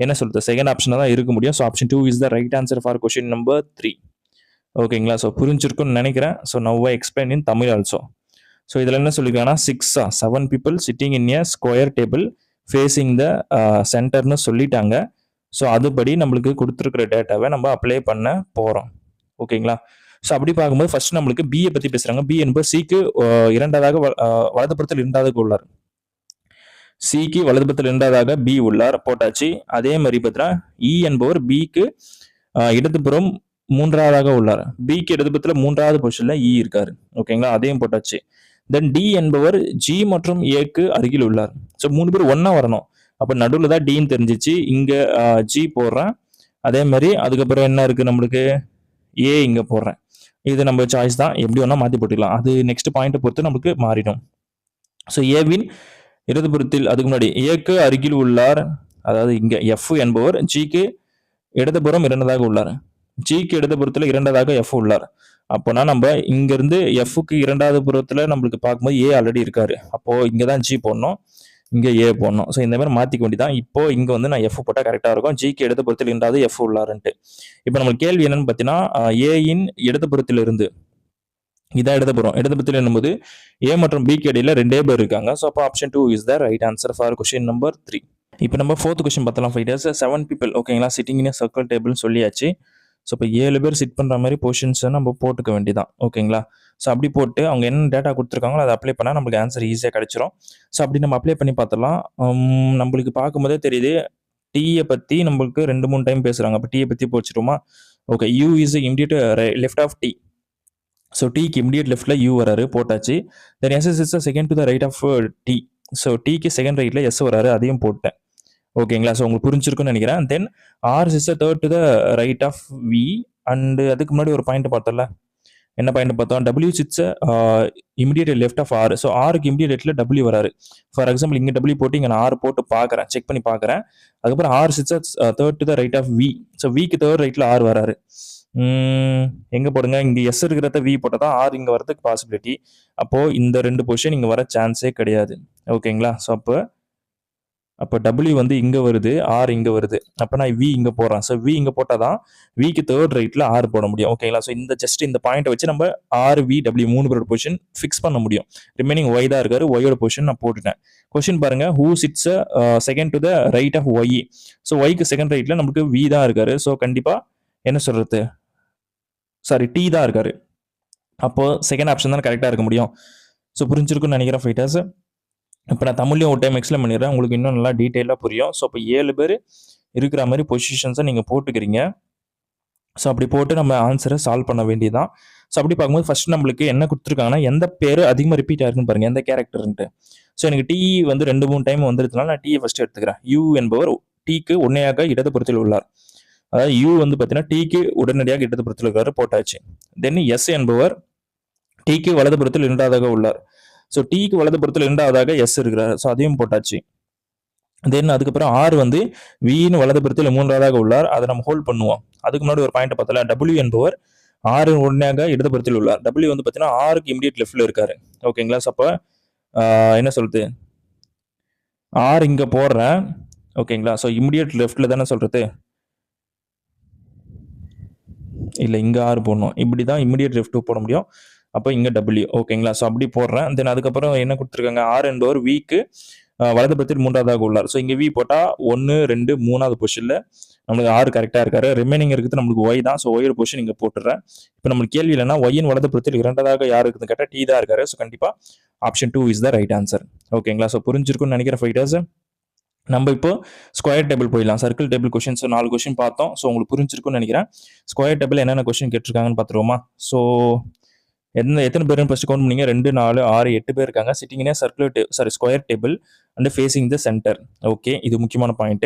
என்ன சொல்றது, செகண்ட் ஆப்ஷனாக தான் இருக்க முடியும். So option 2 is the right answer for question number 3. ஓகேங்களா? ஸோ புரிஞ்சிருக்குன்னு நினைக்கிறேன். So now I explain in Tamil also. So இதில் என்ன சொல்லியிருக்காங்கன்னா 7 people sitting in a square table facing the சென்டர்னு சொல்லிட்டாங்க. ஸோ அதுபடி நம்மளுக்கு கொடுத்துருக்கிற டேட்டாவை நம்ம அப்ளை பண்ண போகிறோம். ஓகேங்களா? ஸோ அப்படி பார்க்கும்போது ஃபர்ஸ்ட் நம்மளுக்கு பிஏ பற்றி பேசுகிறாங்க. பி என்பது சிக்கு இரண்டாவதாக வலதுபுறத்தில் இரண்டாவதாக உள்ளார். சிக்கு வலதுபுறத்தில் இரண்டாவதாக பி உள்ளார், போட்டாச்சு. அதே மாதிரி பார்த்தீங்கன்னா இ என்பவர் பிக்கு இடதுபுறம் மூன்றாவதாக உள்ளார். பிக்கு இடதுபுறத்தில் மூன்றாவது பொசிஷன்ல இ இருக்காரு. ஓகேங்களா? அதையும் போட்டாச்சு. தென் டி என்பவர் ஜி மற்றும் ஏக்கு அருகில் உள்ளார். ஸோ 3 பேர் ஒன்னா வரணும். அப்போ நடுவில் தான் டின்னு தெரிஞ்சிச்சு. இங்க ஜி போடுறேன். அதே மாதிரி அதுக்கப்புறம் என்ன இருக்கு நம்மளுக்கு, ஏ இங்க போடுறேன். இது நம்ம சாய்ஸ் தான், எப்படி வேணா மாற்றி போட்டுக்கலாம். அது நெக்ஸ்ட் பாயிண்ட்டை பொறுத்து நமக்கு மாறிடும். ஸோ ஏவின் இடதுபுறத்தில் அதுக்கு முன்னாடி ஏக்கு அருகில் உள்ளார். அதாவது இங்க எஃப் என்பவர் ஜிக்கு இடதுபுறம் இரண்டதாக உள்ளார். ஜிக்கு இடதுபுறத்தில் இரண்டாவதாக எஃப் உள்ளார். அப்போனா நம்ம இங்கிருந்து எஃப்க்கு இரண்டாவது புறத்துல நம்மளுக்கு பார்க்கும்போது ஏ ஆல்ரெடி இருக்காரு. அப்போ இங்கதான் ஜி போடணும், இங்க ஏ போடணும். ஸோ இந்த மாதிரி மாத்திக்க வேண்டியதான். இப்போ இங்க வந்து நான் எஃப் போட்டா கரெக்டா இருக்கும். ஜிக்கு இடதுபுறத்தில் இரண்டாவது எஃப் உள்ளாருன்ட்டு. இப்போ நம்ம கேள்வி என்னன்னு பார்த்தீங்கன்னா, ஏயின் இடதுபுறத்தில் இருந்து, இதான் இடதுபுறம். இடதுபுறத்தில் என்னும்போது ஏ மற்றும் பிக்கு இடையில 2 பேர் இருக்காங்க. ஸோ அப்போ option 2 is the right answer for question number 3. இப்போ நம்ம 4th கொஸ்டின் பார்த்தலாம் ஃபைட்டர்ஸ். 7 பீப்புள். ஓகேங்களா? சிட்டிங் இன் சர்க்கிள் டேபிள்னு சொல்லியாச்சு. ஸோ இப்போ 7 பேர் சிட் பண்ணுற மாதிரி பொசிஷன்ஸை நம்ம போட்டுக்க வேண்டியதான். ஓகேங்களா? ஸோ அப்படி போட்டு அவங்க என்ன டேட்டா கொடுத்துருக்காங்களோ அதை அப்ளை பண்ணால் நம்மளுக்கு ஆன்சர் ஈஸியாக கிடைச்சிரும். ஸோ அப்படி நம்ம அப்ளை பண்ணி பார்த்துடலாம். நம்மளுக்கு பார்க்கும்போதே தெரியுது டீயை பற்றி நம்மளுக்கு 2-3 டைம் பேசுகிறாங்க. அப்போ டீயை பற்றி போச்சுருமா? Okay, U is immediate left of D. So டீக்கு இமிடியேட் லெஃப்டில் யூ வராரு, போட்டாச்சு. Then S is second to the right of D. So டீக்கு செகண்ட் ரைட்டில் எஸ் வராரு, அதையும் போட்டேன். ஓகேங்களா? ஸோ உங்களுக்கு புரிஞ்சிருக்குன்னு நினைக்கிறேன். Then R is third to the right of V. And அதுக்கு முன்னாடி ஒரு பாயிண்ட் பார்த்தோம்ல, என்ன பாயிண்ட் பார்த்தோம், W sits immediate left of R. So ஆருக்கு இமிடியேட்ல டபிள்யூ வராரு. ஃபார் எக்ஸாம்பிள் இங்கே டபிள்யூ போட்டு இங்கே நான் ஆர் போட்டு பார்க்குறேன், செக் பண்ணி பார்க்குறேன். அதுக்கப்புறம் R sits third to the right of V. So விக்கு தேர்ட் ரைட்டில் ஆர் வராரு. எங்கே போடுங்க, இங்கே எஸ் இருக்கிறத வி போட்டால் தான் ஆர் இங்கே வரதுக்கு பாசிபிலிட்டி. அப்போது இந்த 2 பொசிஷன் இங்கே வர சான்ஸே கிடையாது. ஓகேங்களா? ஸோ அப்போ அப்போ W வந்து இங்கே வருது, R இங்கே வருது. அப்போ நான் V இங்கே போடுறேன். ஸோ V இங்கே போட்டால் தான் விக்கு தேர்ட் ரைட்டில் R போட முடியும். ஓகேங்களா? ஸோ இந்த பாயிண்ட்டை வச்சு நம்ம RVW 3 பேரோட பொசிஷன் ஃபிக்ஸ் பண்ண முடியும். ரிமைனிங் Y தான் இருக்காரு. ஒய்யோட பொசிஷன் நான் போட்டுட்டேன். கொஸ்டின் பாருங்க, who sits second to the right of Y. So ஒய்க்கு செகண்ட் ரைட்டில் நமக்கு V தான் இருக்காரு. ஸோ கண்டிப்பாக என்ன சொல்றது, சாரி T தான் இருக்காரு. அப்போ செகண்ட் ஆப்ஷன் தான் கரெக்டாக இருக்க முடியும். ஸோ புரிஞ்சிருக்குன்னு நினைக்கிறேன் ஃபைட்டர்ஸ். இப்போ நான் தமிழ்லையும் ஒரு டைம் எக்ஸ்பிளைன் பண்ணிடுறேன், உங்களுக்கு இன்னும் நல்லா டீட்டெயிலாக புரியும். ஸோ இப்போ 7 பேர் இருக்கிற மாதிரி பொசிஷன்ஸை நீங்கள் போட்டுக்கிறீங்க. ஸோ அப்படி போட்டு நம்ம ஆன்சரை சால்வ் பண்ண வேண்டியதான். ஸோ அப்படி பார்க்கும்போது ஃபர்ஸ்ட் நம்மளுக்கு என்ன கொடுத்துருக்காங்கன்னா, எந்த பேர் அதிகமாக ரிப்பீட் ஆயிருக்குன்னு பாருங்க, எந்த கேரக்டர்ன்ட்டு. ஸோ எனக்கு டி வந்து 2-3 டைம் வந்துருதுனால நான் டீயை ஃபர்ஸ்ட் எடுத்துக்கிறேன். யூ என்பவர் டீக்கு உண்மையாக இடதுபுறத்தில் உள்ளார். அதாவது யூ வந்து பார்த்தீங்கன்னா டீக்கு உடனடியாக இடதுபுறத்தில் இருக்காரு, போட்டாச்சு. தென் எஸ் என்பவர் டீக்கு வலதுபுறத்தில் இரண்டாவதாக உள்ளார். ஸோ டீக்கு வலதுபுறத்தில் இரண்டாவதாக எஸ் இருக்கிறார். ஸோ அதையும் போட்டாச்சு. தென் அதுக்கப்புறம் ஆர் வந்து வின்னு வலதுபுறத்தில் மூன்றாவதாக உள்ளார். அதை நம்ம ஹோல்ட் பண்ணுவோம். அதுக்கு முன்னாடி ஒரு பாயிண்ட் பார்த்தல, டபிள்யூ என்பவர் ஆறு உடனடியாக இடதுபுறத்தில் உள்ளார். டபிள்யூ வந்து பார்த்தீங்கன்னா ஆருக்கு இமிடியேட் லெஃப்ட்ல இருக்காரு. ஓகேங்களா? ஸோ அப்போ என்ன சொல்றது, ஆர் இங்கே போடுறேன். ஓகேங்களா? ஸோ இமிடியேட் லெஃப்ட்ல தானே சொல்றது, இல்லை இங்கே ஆறு போடணும். இப்படி தான் இமிடியேட் லெஃப்ட் போட முடியும். அப்போ இங்கே டபிள்யூ. ஓகேங்களா? ஸோ அப்படி போடுறேன். தென் அதுக்கப்புறம் என்ன கொடுத்துருக்காங்க, ஆர் என்பவர் வீக்கு வலதுபுறத்தில் மூன்றாவதாக உள்ளார். ஸோ இங்கே வி போட்டால் 1, 2, 3வது பொசிஷனில் நம்மளுக்கு ஆறு கரெக்டாக இருக்காரு. ரிமைனிங் இருக்குது நம்மளுக்கு ஒய் தான். ஸோ ஒய்யோட பொசிஷன் இங்கே போட்டுறேன். இப்போ நம்மளுக்கு கேள்வி இல்லைன்னா ஒய்யின் வலதுபுறத்தில் இரண்டாவதாக யார் இருக்குதுன்னு கேட்டால் டி தான் இருக்காரு. ஸோ கண்டிப்பாக option 2 is the right answer. ஓகேங்களா? ஸோ புரிஞ்சிருக்குன்னு நினைக்கிற ஃபைட்டர்ஸ். நம்ம இப்போ ஸ்கொயர் டேபிள் போயிடலாம். சர்க்கிள் டேபிள் கொஸ்டின்ஸ் 4 கொஸ்டின் பார்த்தோம். ஸோ உங்களுக்கு புரிஞ்சிருக்குன்னு நினைக்கிறேன். ஸ்கொயர் டேபிள் என்னென்ன கொஸ்டின் கேட்டிருக்காங்கன்னு பார்த்துருவோமா? ஸோ எத்தனை பேர் ஃபர்ஸ்ட் கவுண்ட் பண்ணீங்க? 2, 4, 6, 8 பேர் இருக்காங்க. Sitting in square table and facing the centre. Okay, இது முக்கியமான point.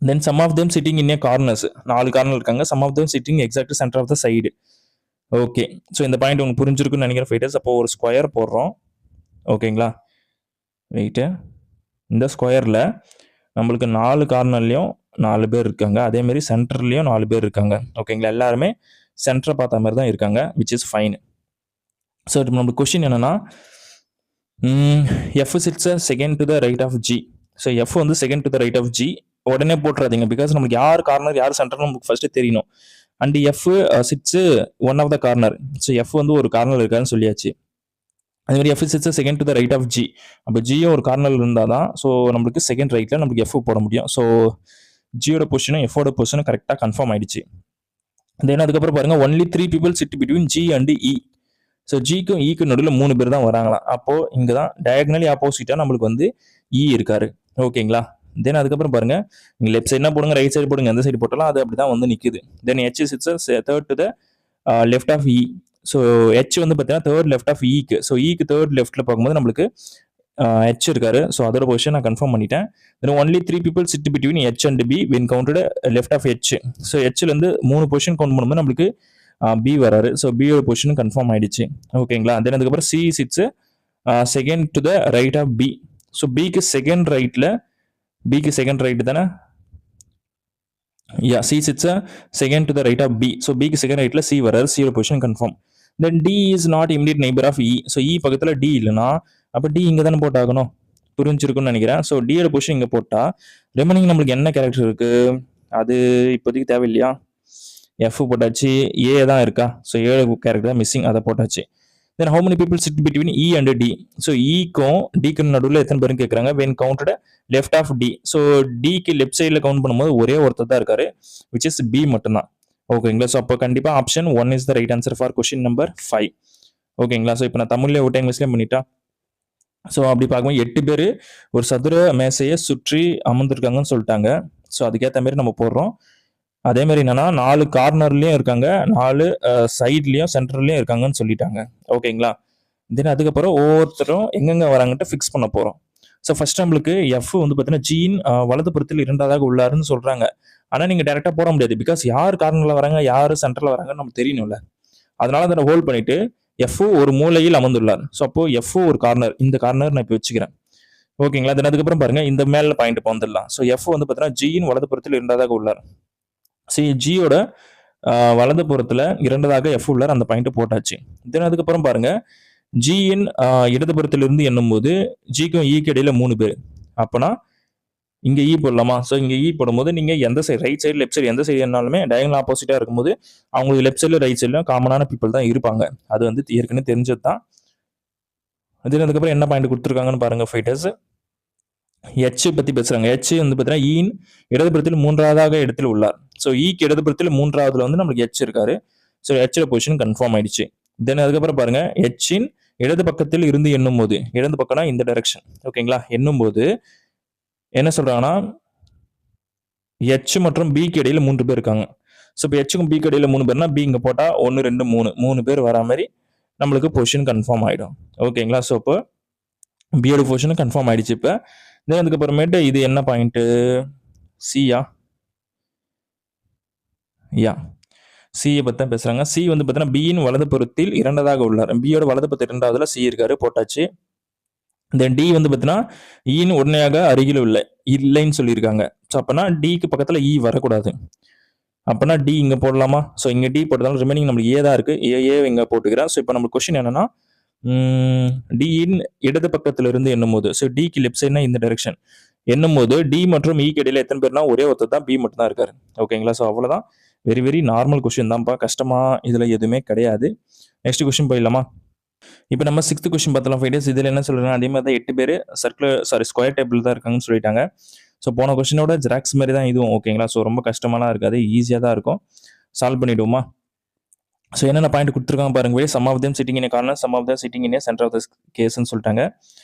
Then some of them sitting in a corners, 4 corner இருக்காங்க. Some of them sitting exact centre of the side. Okay, so இந்த point உங்களுக்கு புரிஞ்சிருக்குன்னு நினைக்கிறேன் fighters. அப்போ ஒரு square போடுறோம். ஓகேங்களா? வெயிட்டு, இந்த ஸ்கொயரில் நம்மளுக்கு 4 கார்னர்லையும் 4 பேர் இருக்காங்க. அதேமாரி சென்டர்லையும் 4 பேர் இருக்காங்க. ஓகேங்களா? எல்லாருமே சென்டரை பார்த்த மாதிரி தான் இருக்காங்க, விச் இஸ் ஃபைன். ஸோ இப்போ நம்மளுக்கு கொஸ்டின் என்னன்னா, F sits second to the right of G. So F வந்து second to the right of G. உடனே போட்டுறாதீங்க, பிகாஸ் நமக்கு யார் கார்னர் யார் சென்டர் நமக்கு ஃபர்ஸ்ட் தெரியணும். And F sits one of the corner. So F வந்து ஒரு கார்னர் இருக்காருன்னு சொல்லியாச்சு. அதே மாதிரி F sits second to the right of G. அப்போ ஜியும் ஒரு கார்னர் இருந்தால் தான் ஸோ நம்மளுக்கு செகண்ட் ரைட்டில் நம்மளுக்கு எஃப் போட முடியும். ஸோ ஜியோட பொசிஷனும் எஃபோட பொசிஷனும் கரெக்டாக கன்ஃபார்ம் ஆயிடுச்சு. தென் அதுக்கப்புறம் பாருங்க, only 3 people sit between G and E. So ஜிக்கும் ஈக்கும் நடுவில் 3 பேர் தான் வராங்களாம். அப்போது இங்கே தான் டயகனலி ஆப்போசிட்டாக நம்மளுக்கு வந்து இ இருக்காரு. ஓகேங்களா? தென் அதுக்கப்புறம் பாருங்க, நீங்கள் லெஃப்ட் சைட்னா போடுங்க, ரைட் சைடு போடுங்க, எந்த சைடு போட்டாலும் அது அப்படி தான் வந்து நிற்குது. Then H sits third to the left of E. So H வந்து பார்த்தீங்கன்னா தேர்ட் லெஃப்ட் ஆஃப் ஈக்கு. ஸோ ஈக்கு தேர்ட் லெஃப்ட்டில் பார்க்கும்போது நம்மளுக்கு ஹெச் இருக்காரு. ஸோ அதோட பொசிஷன் நான் கன்ஃபார்ம் பண்ணிட்டேன். Then only 3 people sit between H and B when counted left of H. So ஹெச்லேருந்து 3 பொசிஷன் கவுண்ட் பண்ணும்போது நம்மளுக்கு பி வராரு. ஸோ பியோட பொசிஷன் கன்ஃபார்ம் ஆயிடுச்சு. ஓகேங்களா? தென் அதுக்கப்புறம் C sits second to the right of B. So பிக்கு செகண்ட் ரைட்டில், பிக்கு செகண்ட் ரைட் தானே, yeah, C sits second to the right of B. So பிக்கு செகண்ட் ரைட்டில் சி வராரு. சியோட position confirm. Then D is not immediate neighbour of E. So E பக்கத்தில் D இல்லைன்னா அப்போ டி இங்கே தானே போட்டாகணும். புரிஞ்சிருக்குன்னு நினைக்கிறேன். ஸோ டியோட பொசிஷன் இங்கே போட்டால் ரிமைனிங் நம்மளுக்கு என்ன கேரக்டர் இருக்குது அது இப்போதைக்கு தேவையில்லையா? எஃப் போட்டாச்சு, ஏ தான் இருக்கா. ஸோ ஏழு கேரக்டர் தான் மிஸ்ஸிங், அதை போட்டாச்சு. Then how many people sit between E and D. So ஈக்கும் டிக்கும் நடுவில் எத்தனை பேரும் கேட்குறாங்க. When counted left of D. So டிக்கு லெஃப்ட் சைடில் கவுண்ட் பண்ணும்போது ஒரே ஒருத்தர் தான் இருக்காரு, விச் இஸ் பி மட்டும்தான். ஓகேங்களா? ஸோ அப்போ கண்டிப்பாக option 1 is the right answer for question number 5. ஓகேங்களா? ஸோ இப்போ நான் தமிழ்லேயே ஒரு டைம் மிஸ்லேயே பண்ணிட்டா. ஸோ அப்படி பார்க்கும்போது 8 பேர் ஒரு சதுர மேசையை சுற்றி அமர்ந்திருக்காங்கன்னு சொல்லிட்டாங்க. ஸோ அதுக்கேற்ற மாதிரி நம்ம போடுறோம். அதே மாதிரி என்னன்னா 4 கார்னர்லயும் இருக்காங்க, 4 சைட்லயும் சென்டர்லயும் இருக்காங்கன்னு சொல்லிட்டாங்க. ஓகேங்களா? தென் அதுக்கப்புறம் ஒவ்வொருத்தரும் எங்கெங்க வராங்கன்ட்டு ஃபிக்ஸ் பண்ண போறோம். ஸோ ஃபர்ஸ்ட் நம்மளுக்கு எஃப் வந்து பார்த்தீங்கன்னா ஜியின் வலதுபுறத்தில் இரண்டாவதாக உள்ளாருன்னு சொல்றாங்க. ஆனால் நீங்க டைரக்டா போட முடியாது, பிகாஸ் யார் கார்னர்ல வராங்க யார் சென்டர்ல வராங்கன்னு நமக்கு தெரியணும்ல. அதனால அதை ஹோல்ட் பண்ணிட்டு எஃப் ஒரு மூலையில் அமர்ந்துள்ளார். ஸோ அப்போ எஃப் ஒரு கார்னர், இந்த கார்னர் நான் இப்போ வச்சுக்கிறேன். ஓகேங்களா? தென் அதுக்கப்புறம் பாருங்க, இந்த மேல பாயிண்ட் இப்போ வந்துடலாம். ஸோ எஃப் வந்து பார்த்தீங்கன்னா ஜியின் வலதுபுறத்தில் இரண்டாவதாக உள்ளார். ஜியோட வலதுபுறத்தில் இரண்டாவதாக எஃப் உள்ளார், அந்த பாயிண்ட் போட்டாச்சு. தென் அதுக்கப்புறம் பாருங்க, ஜியின் இடதுபுறத்திலிருந்து எண்ணும் போது ஜிக்கும் ஈக்கு இடையில 3 பேர். அப்போனா இங்கே இ போடலாமா? ஸோ இங்கே இ போடும்போது நீங்கள் எந்த side right side left side எந்த சைடு என்னாலுமே டயகனல் ஆப்போசிட்டாக இருக்கும்போது அவங்களுக்கு லெஃப்ட் சைடில் ரைட் சைட்லையும் காமனான பீப்புள் தான் இருப்பாங்க. அது வந்து ஏற்கனவே தெரிஞ்சது தான். அதுக்கப்புறம் என்ன பாயிண்ட் கொடுத்துருக்காங்கன்னு பாருங்க ஃபைட்டர்ஸ். H பற்றி பேசுகிறாங்க. H வந்து பார்த்தீங்கன்னா ஈன் இடதுபுறத்தில் 3வது இடத்தில் உள்ளார். ஸோ ஈக்கு இடதுபுறத்தில் 3வதுல வந்து நம்மளுக்கு H இருக்காரு. ஸோ H பொசிஷன் கன்ஃபார்ம் ஆயிடுச்சு. தென் அதுக்கப்புறம் பாருங்க H-இன் இடது பக்கத்தில் இருந்து எண்ணும் போது, இடது பக்கம்னா இந்த டைரக்ஷன் ஓகேங்களா, எண்ணும் போது என்ன சொல்றாங்கன்னா H மற்றும் பிக்கு இடையில 3 பேர் இருக்காங்க. ஸோ இப்போ Hக்கும் பிக்கு இடையில 3 பேர்னா பி இங்கே போட்டால் 1 2 3 பேர் வரா மாதிரி நம்மளுக்கு பொசிஷன் கன்ஃபார்ம் ஆகிடும் ஓகேங்களா. ஸோ இப்போ பியோட பொசிஷன் கன்ஃபார்ம் ஆயிடுச்சு. இப்போ தென் அதுக்கப்புறமேட்டு இது என்ன பாயிண்ட்டு, சியா சியை பற்றி தான் பேசுகிறாங்க. சி வந்து பார்த்தீங்கன்னா பியின் வலது புறத்தில் 2வது உள்ளார். பியோட வலது புறத்தில் 2வதுல சி இருக்காரு, போட்டாச்சு. தென் டி வந்து பார்த்தீங்கன்னா ஈன்னு உடனடியாக அருகில் இல்லைன்னு சொல்லியிருக்காங்க. ஸோ அப்போனா டிக்கு பக்கத்தில் இ வரக்கூடாது. அப்போனா டி இங்கே போடலாமா? ஸோ இங்கே டி போட்டதாலும் ரிமைனிங் நம்மளுக்கு ஏ தான் இருக்குது. ஏ இங்கே போட்டுக்கிறேன். ஸோ இப்போ நம்ம கொஸ்டின் என்னன்னா டியின் இடது பக்கத்தில் இருந்து எண்ணும் போது, ஸோ டிக்கு லெஃப்ட் சைட்னா இந்த டைரக்ஷன் எண்ணும் போது டி மற்றும் இக்கு இடையில எத்தனை பேர்னா ஒரே ஒருத்தர் தான், பி மட்டும் தான் இருக்காரு ஓகேங்களா. ஸோ அவ்வளோதான், வெரி வெரி நார்மல் கொஸ்டின் தான்ப்பா, கஷ்டமா இதில் எதுவுமே கிடையாது. நெக்ஸ்ட் கொஸ்டின் போயிடலாமா? இப்போ நம்ம 6th கொஸ்டின் பார்த்தலாம் ஃபைட்டர்ஸ். இதில் என்ன சொல்றாங்க, அதே மாதிரி தான் 8 பேர் ஸ்கொயர் டேபிள் தான் இருக்காங்கன்னு சொல்லிட்டாங்க. ஸோ போன கொஸ்டினோட ஜெராக்ஸ் மாதிரி தான் இதுவும் ஓகேங்களா. ஸோ ரொம்ப கஷ்டமாலாம் இருக்காது, ஈஸியாக தான் இருக்கும். சால்வ் பண்ணிவிடுவோமா? ஸோ என்னென்ன பாயிண்ட் கொடுத்துருக்காங்க பாருங்க. Some of them sitting in corner, some of the sitting in centre of the கேஸ்ன்னு சொல்லிட்டாங்க.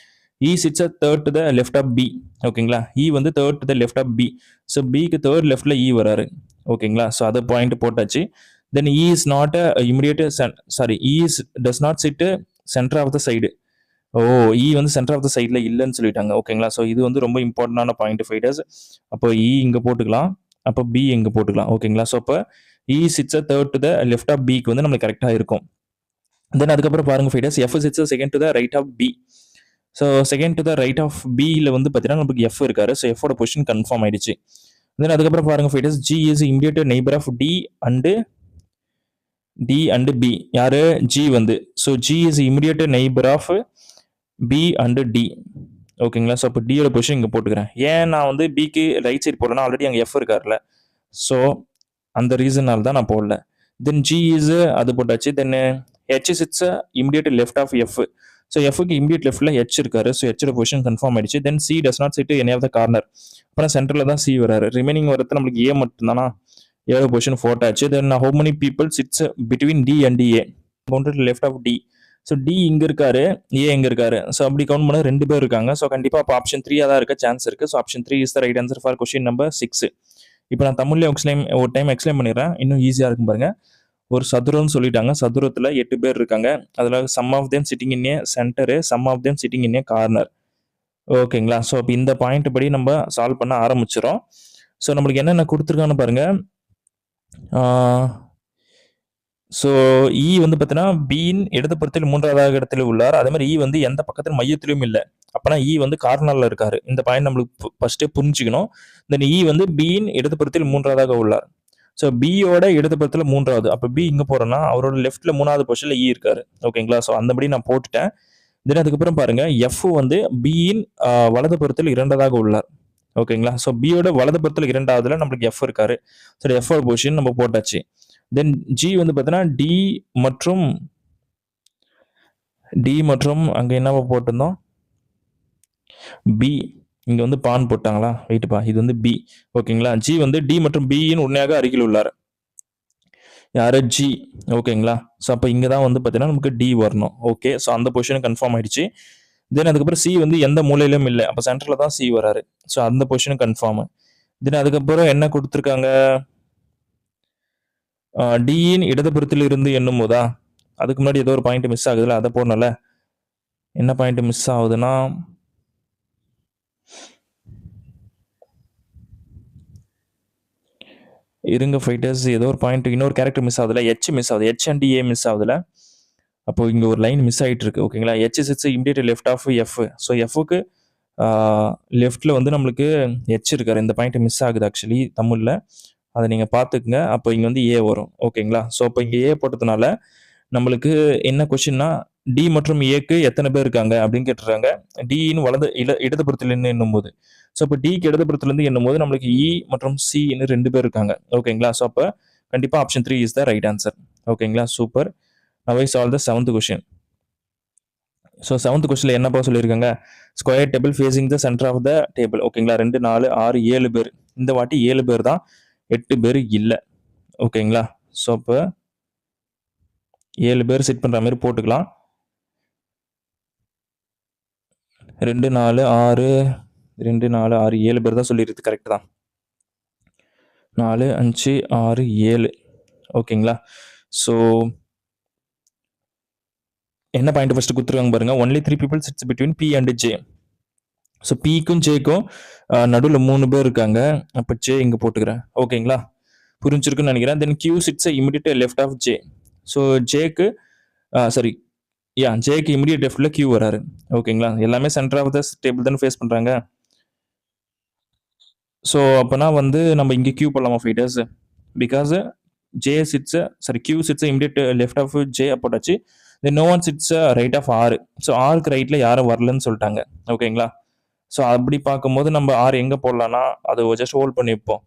E sits a third to the left of B ஓகேங்களா. இ வந்து third to the left of B. So பிக்கு third லெஃப்ட்ல E வராரு ஓகேங்களா. So அதை point போட்டாச்சு. Then E is not immediate E is does not sit centre of the side. இ வந்து centre of த சைடில் இல்லைன்னு சொல்லிட்டாங்க ஓகேங்களா. ஸோ இது வந்து ரொம்ப இம்பார்ட்டண்டான பாயிண்ட் ஃபைட்டர்ஸ். அப்போ இ இங்கே போட்டுக்கலாம், அப்போ பி இங்கே போட்டுக்கலாம் ஓகேங்களா. ஸோ அப்போ E sits third to the left of பிக்கு வந்து நம்மளுக்கு கரெக்டாக இருக்கும். தென் அதுக்கப்புறம் பாருங்க fighters, F sits second to the right of B. So second to the right of பியில் வந்து பார்த்தீங்கன்னா நமக்கு எஃப் இருக்காரு. ஸோ எஃபோட பொசிஷன் கன்ஃபார்ம் ஆயிடுச்சு. தென் அதுக்கப்புறம் பாருங்க fighters, G is immediate neighbour of D and B. யாரு? ஜி வந்து. So G is immediate neighbour of B and D ஓகேங்களா. ஸோ அப்போ டியோட பொசிஷன் இங்கே போட்டுக்கிறேன். ஏன் நான் வந்து பிக்கு ரைட் சைட் போடுறேன்னா ஆல்ரெடி அங்கே எஃப் இருக்காருல்ல, ஸோ அந்த ரீசனால் தான் நான் போடல. தென் ஜி இஸ் அது போட்டாச்சு. Then H sits immediate left of F. So எஃப்க்கு இமிடியேட் லெஃப்ட்ல ஹெச் இருக்காரு. ஸோ ஹெச்சோட பொசிஷன் கன்ஃபார்ம் ஆயிடுச்சு. Then C does not sit any of the corner. அப்புறம் சென்டரில் தான் சி வராரு. ரிமைனிங் வரது நம்மளுக்கு ஏ மட்டும் தானா, ஏழு பொசிஷன் போட்டாச்சு. Then how many people sits between D and A, counted left of D. So D இங்கே இருக்காரு, ஏ எங்கே இருக்காரு. ஸோ அப்படி கவுண்ட் பண்ண 2 பேர் இருக்காங்க. ஸோ கண்டிப்பாக அப்போ ஆப்ஷன் 3 தான் இருக்க சான்ஸ் இருக்குது. So option 3 is the right answer for question number 6. இப்போ நான் தமிழ்ல ஒரு டைம் எக்ஸ்பிளைன் பண்ணிடுறேன், இன்னும் ஈஸியாக இருக்கும் பாருங்க. ஒரு சதுரம்னு சொல்லிட்டாங்க. சதுரத்தில் 8 பேர் இருக்காங்க. அதில் some of them sitting in a centre, some of them sitting in a corner ஓகேங்களா. ஸோ இப்போ இந்த பாயிண்ட் படி நம்ம சால்வ் பண்ண ஆரம்பிச்சிடும். ஸோ நம்மளுக்கு என்னென்ன கொடுத்துருக்கான்னு பாருங்க. ஸோ இ வந்து பார்த்தீங்கன்னா பியின் இடதுபுறத்தில் 3வது இடத்துல உள்ளார். அதே மாதிரி இ வந்து எந்த பக்கத்தில் மையத்திலும் இல்லை. அப்போனா இ வந்து கார்னரில் இருக்காரு. இந்த பாயிண்ட் நம்மளுக்கு ஃபர்ஸ்டே புரிஞ்சுக்கணும். தென் இ வந்து பியின் இடதுபுறத்தில் 3வது உள்ளார். ஸோ பியோட இடதுபுறத்தில் 3வது. அப்போ பி இங்கே போகிறோன்னா அவரோட லெஃப்ட்ல 3வது பொசிஷனில் இ இருக்காரு ஓகேங்களா. ஸோ அந்தபடி நான் போட்டுட்டேன். தென் அதுக்கப்புறம் பாருங்க, எஃப் வந்து பியின் வலதுபுறத்தில் 2வது உள்ளார் ஓகேங்களா. ஸோ பியோட வலதுபுறத்தில் 2வதுல நம்மளுக்கு எஃப் இருக்காரு. ஸோ எஃப் பொசிஷன் நம்ம போட்டாச்சு. தென் ஜி வந்து பார்த்தீங்கன்னா டி மற்றும் அங்கே என்ன போட்டிருந்தோம், பி. இங்கே வந்து பான் போட்டாங்களா, வெயிட்டுப்பா, இது வந்து பி ஓகேங்களா. ஜி வந்து டி மற்றும் பியின் உண்மையாக அருகில் உள்ளார். யாரு? ஜி ஓகேங்களா. ஸோ அப்போ இங்கே தான் வந்து பார்த்தீங்கன்னா நமக்கு டி வரணும் ஓகே. ஸோ அந்த பொசிஷன் கன்ஃபார்ம் ஆயிடுச்சு. தென் அதுக்கப்புறம் சி வந்து எந்த மூலையிலும் இல்லை, அப்போ சென்டரில் தான் சி வராரு. ஸோ அந்த பொசிஷன் கன்ஃபார்ம். தென் அதுக்கப்புறம் என்ன கொடுத்துருக்காங்க, டியின் இடதுபுறத்தில் இருந்து எண்ணும் போதா, அதுக்கு முன்னாடி ஏதோ ஒரு பாயிண்ட் மிஸ் ஆகுதுல்ல, அதை போடணும்ல. என்ன பாயிண்ட் மிஸ் ஆகுதுன்னா, இருங்க ஃபைட்டர்ஸ், ஏதோ ஒரு பாயிண்ட் இன்னொரு கேரக்டர் மிஸ் ஆகுதுல, ஹெச் மிஸ் ஆகுது, ஹெச் அண்ட் ஏ மிஸ் ஆகுதுல. அப்போ இங்கே ஒரு லைன் மிஸ் ஆகிட்டு இருக்கு ஓகேங்களா. H sits immediate left of F. So எஃப்க்கு லெஃப்டில் வந்து நம்மளுக்கு ஹெச் இருக்காரு. இந்த பாயிண்ட் மிஸ் ஆகுது ஆக்சுவலி தமிழில், அதை நீங்கள் பார்த்துக்குங்க. அப்போ இங்கே வந்து ஏ வரும் ஓகேங்களா. ஸோ அப்போ இங்கே ஏ போட்டதுனால நம்மளுக்கு என்ன கொஸ்டின்னா டி மற்றும் ஏக்கு எத்தனை பேர் இருக்காங்க அப்படின்னு கேட்டுறாங்க. டின்னு இடதுபுறத்துல எண்ணும் போது, ஸோ இப்போ டிக்கு இடதுபுறத்துல இருந்து எண்ணும் போது நம்மளுக்கு இ மற்றும் சி இன்னும் 2 பேர் இருக்காங்க. ஓகேங்களா? ஸோ அப்போ கண்டிப்பா option 3 is the right answer. ஓகேங்களா? Super. Now I solve the 7th question. So 7th கொஸ்டின்ல என்னப்பா சொல்லியிருக்காங்க? Square table facing the centre of the table. ஓகேங்களா? 2 4 6 7 பேர். இந்த வாட்டி 7 பேர் தான், 8 பேர் இல்லை. ஓகேங்களா? ஸோ அப்போ 7 பேர் செட் பண்ற மாதிரி போட்டுக்கலாம். 2 4 6 2 4 6 7 பேர் தான் சொல்லிடுறது. கரெக்ட் தான். 4 5 6 7. ஓகேங்களா? ஸோ என்ன பாயிண்ட் ஃபர்ஸ்ட் கொடுத்துருக்காங்க பாருங்க. Only 3 people sits between P and J. So பிக்கும் ஜேக்கும் நடுவில் 3 பேர் இருக்காங்க. அப்போ ஜே இங்கே போட்டுக்கிறேன். ஓகேங்களா? புரிஞ்சிருக்குன்னு நினைக்கிறேன். Then Q sits immediate left of J. So ஜேக்கு ஜேக்கு இமிடியேட் லெஃப்ட்ல கியூ வராரு. ஓகேங்களா? எல்லாமே சென்டர் ஆஃப் த டேபிள் தானே ஃபேஸ் பண்ணுறாங்க. ஸோ அப்போனா வந்து நம்ம இங்கே கியூ போடலாமா fighters? Because Q sits immediate left of J போட்டாச்சு. Then no one sits right of R. So ஆருக்கு ரைட்டில் யாரும் வரலன்னு சொல்லிட்டாங்க. ஓகேங்களா? ஸோ அப்படி பார்க்கும்போது நம்ம ஆர் எங்கே போடலாம்னா அதை ஜஸ்ட் ஹோல்ட் பண்ணி வைப்போம்.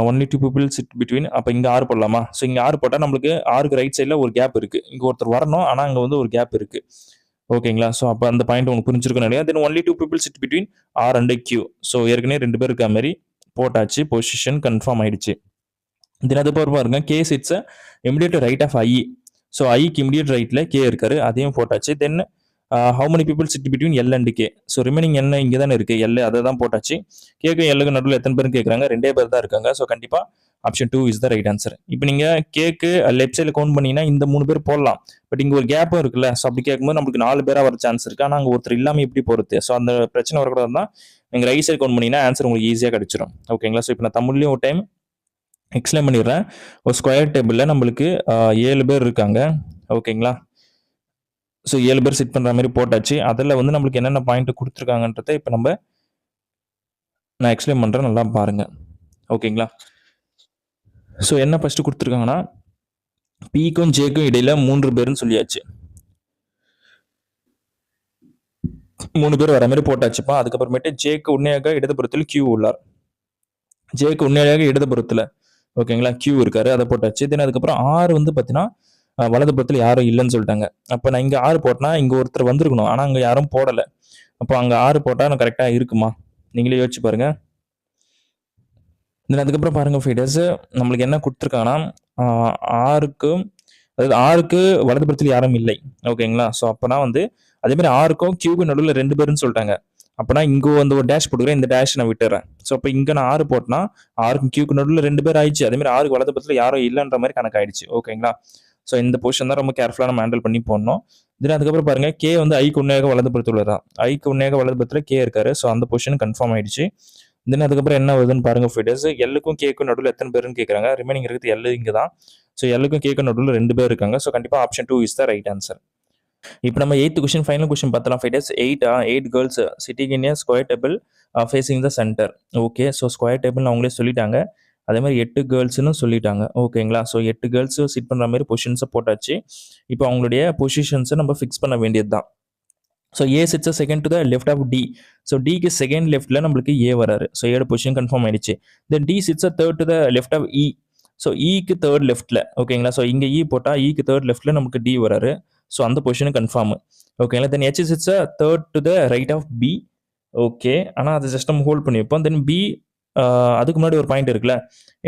Only 2 people sit between. அப்போ இங்கே ஆறு போடலாமா? ஸோ இங்கே ஆறு போட்டால் நம்மளுக்கு ஆருக்கு ரைட் சைடில் ஒரு கேப் இருக்குது. இங்கே ஒருத்தர் வரணும், ஆனால் அங்கே வந்து ஒரு கேப் இருக்குது. ஓகேங்களா? ஸோ அப்போ அந்த பாயிண்ட் உங்களுக்கு புரிஞ்சிருக்குன்னு நினைக்கிறேன். Then only 2 people sit between R and Q. So ஏற்கனவே 2 பேர் இருக்க மாதிரி போட்டாச்சு. பொசிஷன் கன்ஃபார்ம் ஆயிடுச்சு. தென் அது பாருங்க, K sits immediate right of I. So ஐக்கு இமிடியேட் ரைட்டில் கே இருக்காரு, அதையும் போட்டாச்சு. Then how many people sit between L and K. So remaining என்ன இங்கே தானே இருக்குது, எல், அதை தான் போட்டாச்சு. கேக்கு எல்லுக்கு நடுவில் எத்தனை பேரும் கேட்குறாங்க? 2 பேர் தான் இருக்காங்க. ஸோ கண்டிப்பாக option 2 is the right answer. இப்போ நீங்கள் கேக்கு லெஃப்ட் சைடில் கவுண்ட் பண்ணீங்கன்னா இந்த 3 பேர் போடலாம். பட் இங்கே ஒரு கேப்பும் இருக்குல்ல. ஸோ அப்படி கேட்கும்போது நம்மளுக்கு 4 பேராக வர சான்ஸ் இருக்குது. ஆனால் அங்கே ஒருத்தர் இல்லாமல் எப்படி போகிறது? ஸோ அந்த பிரச்சனை வரக்கூடாது தான் நீங்கள் ரைட் சைடு கவுண்ட் பண்ணிங்கன்னா ஆன்சர் உங்களுக்கு ஈஸியாக கிடைச்சிடும். ஓகேங்களா? ஸோ இப்போ நான் தமிழ்லையும் ஒரு டைம் எக்ஸ்பிளைன் பண்ணிடுறேன். ஒரு ஸ்கொயர் டேபிளில் நம்மளுக்கு 7 பேர் இருக்காங்க. ஓகேங்களா? ஸோ 7 பேர் செட் பண்ணுற மாதிரி போட்டாச்சு. அதில் வந்து நம்மளுக்கு என்னென்ன பாயிண்ட் கொடுத்துருக்காங்கன்றதை இப்போ நான் எக்ஸ்பிளைன் பண்ணுறேன், நல்லா பாருங்க. ஓகேங்களா? ஸோ என்ன ஃபர்ஸ்ட் கொடுத்துருக்காங்கன்னா பிக்கும் ஜேக்கும் இடையில 3 பேர்னு சொல்லியாச்சு. 3 பேர் வர மாதிரி போட்டாச்சுப்பா. அதுக்கப்புறமேட்டு ஜேக்கு உண்மையாக இடதுபுறத்தில் கியூ உள்ளார். ஜேக்கு உண்மையாக இடதுபுறத்தில் ஓகேங்களா கியூ இருக்காரு, அதை போட்டாச்சு. தென் அதுக்கப்புறம் ஆறு வந்து பார்த்தீங்கன்னா வலதுபுறத்தில் யாரும் இல்லைன்னு சொல்லிட்டாங்க. அப்போ நான் இங்கே ஆறு போட்டேன்னா இங்கே ஒருத்தர் வந்திருக்கணும், ஆனால் அங்கே யாரும் போடலை. அப்போ அங்கே ஆறு போட்டால் நான் கரெக்டாக இருக்குமா? நீங்களே யோசிச்சு பாருங்க. தென் அதுக்கப்புறம் பாருங்க ஃபைடர்ஸ், நம்மளுக்கு என்ன கொடுத்துருக்காங்கன்னா ஆறுக்கு வலதுபுறத்தில் யாரும் இல்லை. ஓகேங்களா? ஸோ அப்போனா வந்து அதே மாதிரி ஆறுக்கும் கியூக்கு நடுவில் 2 பேருன்னு சொல்லிட்டாங்க. அப்போனா இங்கே வந்து ஒரு டேஷ் போட்டுக்கிறேன், இந்த டேஷ் நான் விட்டுறேன். ஸோ அப்போ இங்கே நான் 6 போட்டேன்னா ஆறுக்கும் கியூக்கு நடுவில் 2 பேர் ஆயிடுச்சு. அதே மாதிரி ஆறுக்கு வலதுபுறத்தில் யாரும் இல்லைன்ற மாதிரி கணக்கு ஆயிடுச்சு. ஓகேங்களா? ஸோ இந்த பொசிஷன் தான் ரொம்ப கேர்ஃபுல்லாக நம்ம ஹேண்டில் பண்ணி போடணும். தென் அதுக்கப்புறம் பாருங்க, கே வந்து ஐக்கு உண்மையாக வலதுபுறத்தில் உள்ளதா? ஐக்கு உண்மையாக வலதுபுறத்தில் கே இருக்காரு. ஸோ அந்த பொசிஷன் கன்ஃபார்ம் ஆயிடுச்சு. தென் அதுக்கப்புறம் என்ன வருதுன்னு பாருங்க ஃபைட்டர்ஸ், எல்லுக்கும் கேக்கும் நடுவில் எத்தனை பேருன்னு கேட்குறாங்க. ரிமைனிங் இருக்குது எல்லு இங்கே தான். ஸோ எல்லுக்கும் கேக்கும் நடுவில் 2 பேர் இருக்காங்க. ஸோ கண்டிப்பாக option 2 is the right answer. இப்போ நம்ம 8th கொஸ்டின் ஃபைனல் கொஸ்டின் பார்த்தலாம் fighters. 8 girls sitting in a square table facing the centre. Okay, so square table அவங்களே சொல்லிட்டாங்க. அதே மாதிரி 8 கேர்ள்ஸ்னு சொல்லிட்டாங்க. ஓகேங்களா? ஸோ 8 கேர்ள்ஸ் சிட் பண்ணுற மாதிரி பொசிஷன்ஸை போட்டாச்சு. இப்போ அவங்களுடைய பொசிஷன்ஸை நம்ம ஃபிக்ஸ் பண்ண வேண்டியது தான். So A sits second to the left of D. So டிக்கு செகண்ட் லெஃப்ட்ல நம்மளுக்கு ஏ வராரு. ஸோ ஏட பொசிஷன் கன்ஃபார்ம் ஆயிடுச்சு. Then D sits third to the left of E. So இக்கு தேர்ட் லெஃப்ட்ல. ஓகேங்களா? ஸோ இங்கே இ போட்டால் இக்கு தேர்ட் லெஃப்ட்ல நமக்கு டி வராரு. ஸோ அந்த பொசிஷன் கன்ஃபார்ம். ஓகேங்களா? Then H sits third to the right of B. Okay, ஆனால் அதை ஜஸ்ட் நம்ம ஹோல்ட் பண்ணி வைப்போம். தென் பி அதுக்கு முன்னாடி ஒரு பாயிண்ட் இருக்குல்ல,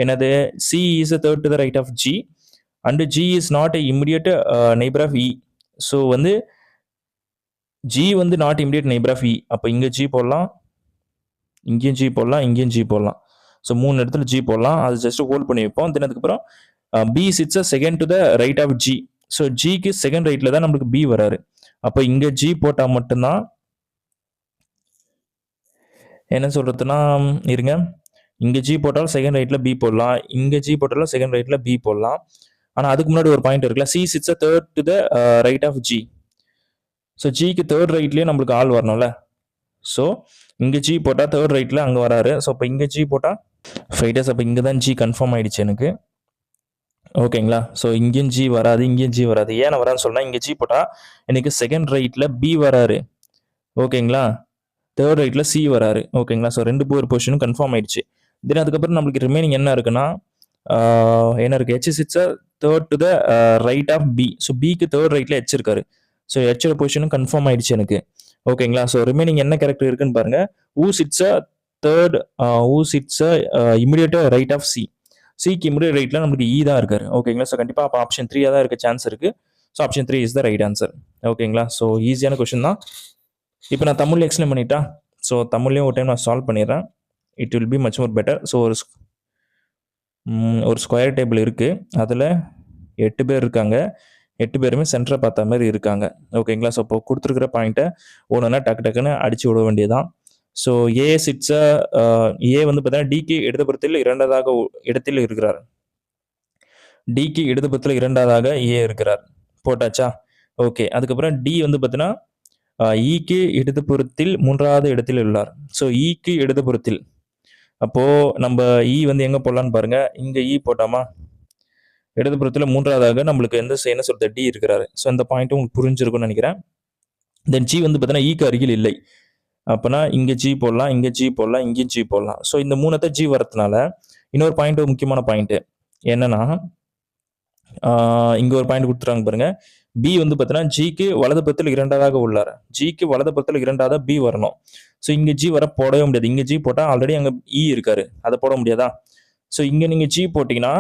என்னது? C is third to the right of G and G is not immediate neighbour of E. So வந்து ஜி வந்து not immediate neighbour of E. அப்போ இங்கே ஜி போடலாம், இங்கேயும் ஜி போடலாம், இங்கேயும் ஜி போடலாம். ஸோ 3 இடத்துல ஜி போடலாம். அது ஜஸ்ட் ஹோல்ட் பண்ணி வைப்போம். தென் அதுக்கப்புறம் P sits second to the right of G. So ஜிக்கு செகண்ட் ரைட்ல தான் நம்மளுக்கு பி வராரு. அப்போ இங்கே ஜி போட்டால் மட்டும்தான் என்ன சொல்றதுன்னா, இருங்க, இங்கே ஜி போட்டாலும் செகண்ட் ரைட்டில் பி போடலாம், இங்கே ஜி போட்டாலும் செகண்ட் ரைட்டில் பி போடலாம். ஆனால் அதுக்கு முன்னாடி ஒரு பாயிண்ட் இருக்குல்ல, C sits third to the right of G. So ஜிக்கு தேர்ட் ரைட்லேயே நம்மளுக்கு ஆள் வரணும்ல. ஸோ இங்கே ஜி போட்டால் தேர்ட் ரைட்டில் அங்கே வராரு. ஸோ இப்போ இங்கே ஜி போட்டால் ஃபைட்டர்ஸ், அப்போ இங்கே தான் ஜி கன்ஃபார்ம் ஆயிடுச்சு எனக்கு. ஓகேங்களா? ஸோ இங்கேயும் ஜி வராது, இங்கேயும் ஜி வராது. ஏன் வராதுன்னு சொன்னா, இங்க ஜி போட்டா எனக்கு செகண்ட் ரைட்ல பி வராரு. ஓகேங்களா? தேர்ட் ரைட்ல சி வராரு. ஓகேங்களா? ஸோ 2 பொசிஷனும் கன்ஃபார்ம் ஆயிடுச்சு. தென் அதுக்கப்புறம் நம்மளுக்கு ரிமைனிங் என்ன இருக்குன்னா, என்ன இருக்கு? H sits third to the right of B. So பிக்கு தேர்ட் ரைட்ல ஹெச் இருக்காரு. ஸோ ஹெச்சோட பொசிஷனும் கன்ஃபார்ம் ஆயிடுச்சு எனக்கு. ஓகேங்களா? ஸோ ரிமைனிங் என்ன கேரக்டர் இருக்குன்னு பாருங்க. U sits third U sits immediate right of C. சிக்கு இமிடியேட் ரைட்ல நமக்கு இ தான் இருக்காரு. ஓகேங்களா? ஸோ கண்டிப்பா அப்போ ஆப்ஷன் 3 தான் இருக்க சான்ஸ் இருக்கு. So option 3 is the right answer. ஓகேங்களா? ஸோ ஈஸியான கொஸ்டின் தான். இப்போ நான் தமிழ்ல எக்ஸ்பிளைன் பண்ணிட்டா. ஸோ தமிழ்லையும் ஒரு டைம் நான் சால்வ் பண்ணிடுறேன். It will be much more better. So ஒரு ஸ்கொயர் டேபிள் இருக்குது. அதில் 8 பேர் இருக்காங்க. 8 பேருமே சென்டரை பார்த்த மாதிரி இருக்காங்க. ஓகேங்களா? ஸோ இப்போ கொடுத்துருக்கிற பாயிண்ட்டை ஒன்றுனா டக்குன்னு அடிச்சு விட வேண்டியதான். ஸோ ஏ சிட்ஸை ஏ வந்து பார்த்தீங்கன்னா டிக்கு இடதுபுறத்தில் இரண்டாவதாக இடத்தில் இருக்கிறார். டிக்கு இடதுபுறத்தில் இரண்டாவதாக ஏ இருக்கிறார். போட்டாச்சா? ஓகே. அதுக்கப்புறம் டி வந்து பார்த்தீங்கன்னா ஈக்கு இடதுபுறத்தில் 3வது இடத்தில் உள்ளார். ஸோ ஈக்கு இடதுபுறத்தில். அப்போ நம்ம இ வந்து எங்க போடலான்னு பாருங்க. இங்க இ போட்டாமா? இடதுபுறத்தில் 3வதாக நம்மளுக்கு என்ன சொல்றது டி இருக்கிறாரு. ஸோ இந்த பாயிண்ட் உங்களுக்கு புரிஞ்சிருக்கும்னு நினைக்கிறேன். தென் ஜி வந்து பார்த்தீங்கன்னா ஈக்கு அருகில் இல்லை. அப்போனா இங்க ஜி போடலாம், இங்க ஜி போடலாம், இங்கேயும் ஜி போடலாம். ஸோ இந்த 3 ஜி வரதுனால இன்னொரு பாயிண்ட், முக்கியமான பாயிண்ட் என்னன்னா, இங்க ஒரு பாயிண்ட் கொடுத்துறாங்க பாருங்க. பி வந்து பார்த்தீங்கன்னா ஜிக்கு வலதுபுறத்தில் இரண்டாவதாக உள்ளார். ஜிக்கு வலதுபுறத்தில் இரண்டாவதாக பி வரணும். ஸோ இங்க ஜி வர போடவே முடியாது. இங்க ஜி போட்டா ஆல்ரெடி அங்க இ இருக்காரு. அதை போட முடியாதா? ஸோ இங்க நீங்க ஜி போட்டீங்கன்னா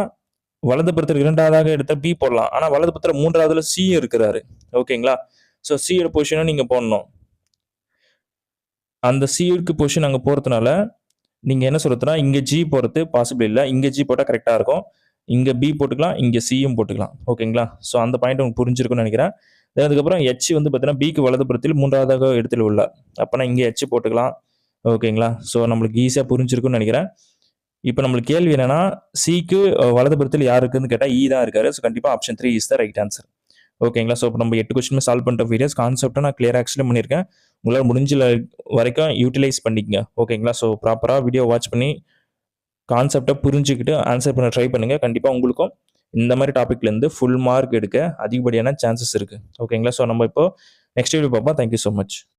வலதுபுறத்தில் இரண்டாவதாக எடுத்த பி போடலாம். ஆனா வலதுபுறத்தில் 3வதுல சி இருக்கிறாரு. ஓகேங்களா? ஸோ சியோட பொசிஷனும் நீங்க போடணும். அந்த சிக்கு பொசிஷன் அங்க போறதுனால நீங்க என்ன சொல்றதுன்னா, இங்க ஜி போறது பாசிபிள் இல்லை. இங்க ஜி போட்டா கரெக்டா இருக்கும். இங்க பி போட்டுக்கலாம், இங்க சியும் போட்டுக்கலாம். ஓகேங்களா? ஸோ அந்த பாயிண்ட் உங்களுக்கு புரிஞ்சிருக்கும்னு நினைக்கிறேன். அதுக்கப்புறம் ஹெச் வந்து பார்த்தீங்கன்னா பிக்கு வலதுபுறத்தில் 3வதாக இடத்தில் உள்ளார். அப்போனா இங்கே ஹெச் போட்டுக்கலாம். ஓகேங்களா? ஸோ நம்மளுக்கு ஈஸியாக புரிஞ்சிருக்கும்னு நினைக்கிறேன். இப்போ நம்மளுக்கு கேள்வி என்னன்னா, சிக்கு வலதுபுறத்தில் யார் இருக்குன்னு கேட்டால் இ தான் இருக்காரு. ஸோ கண்டிப்பாக option 3 is the right answer. ஓகேங்களா? ஸோ இப்போ நம்ம 8 கொஸ்டின் சால்வ் பண்ணுற வீடியோஸ் கான்செப்ட்டை நான் கிளியராக எக்ஸ்பிளைன் பண்ணியிருக்கேன். உங்களால் முடிஞ்ச வரைக்கும் யூட்டிலைஸ் பண்ணிக்கங்க. ஓகேங்களா? ஸோ ப்ராப்பராக வீடியோ வாட்ச் பண்ணி கான்செப்டை புரிஞ்சுக்கிட்டு ஆன்சர் பண்ண ட்ரை பண்ணுங்க. கண்டிப்பாக உங்களுக்கும் இந்த மாதிரி டாபிக்லேருந்து ஃபுல் மார்க் எடுக்க அதிகப்படியான சான்சஸ் இருக்குது. ஓகேங்களா? ஸோ நம்ம இப்போ நெக்ஸ்ட் வீடியோ பார்ப்போம். Thank you so much.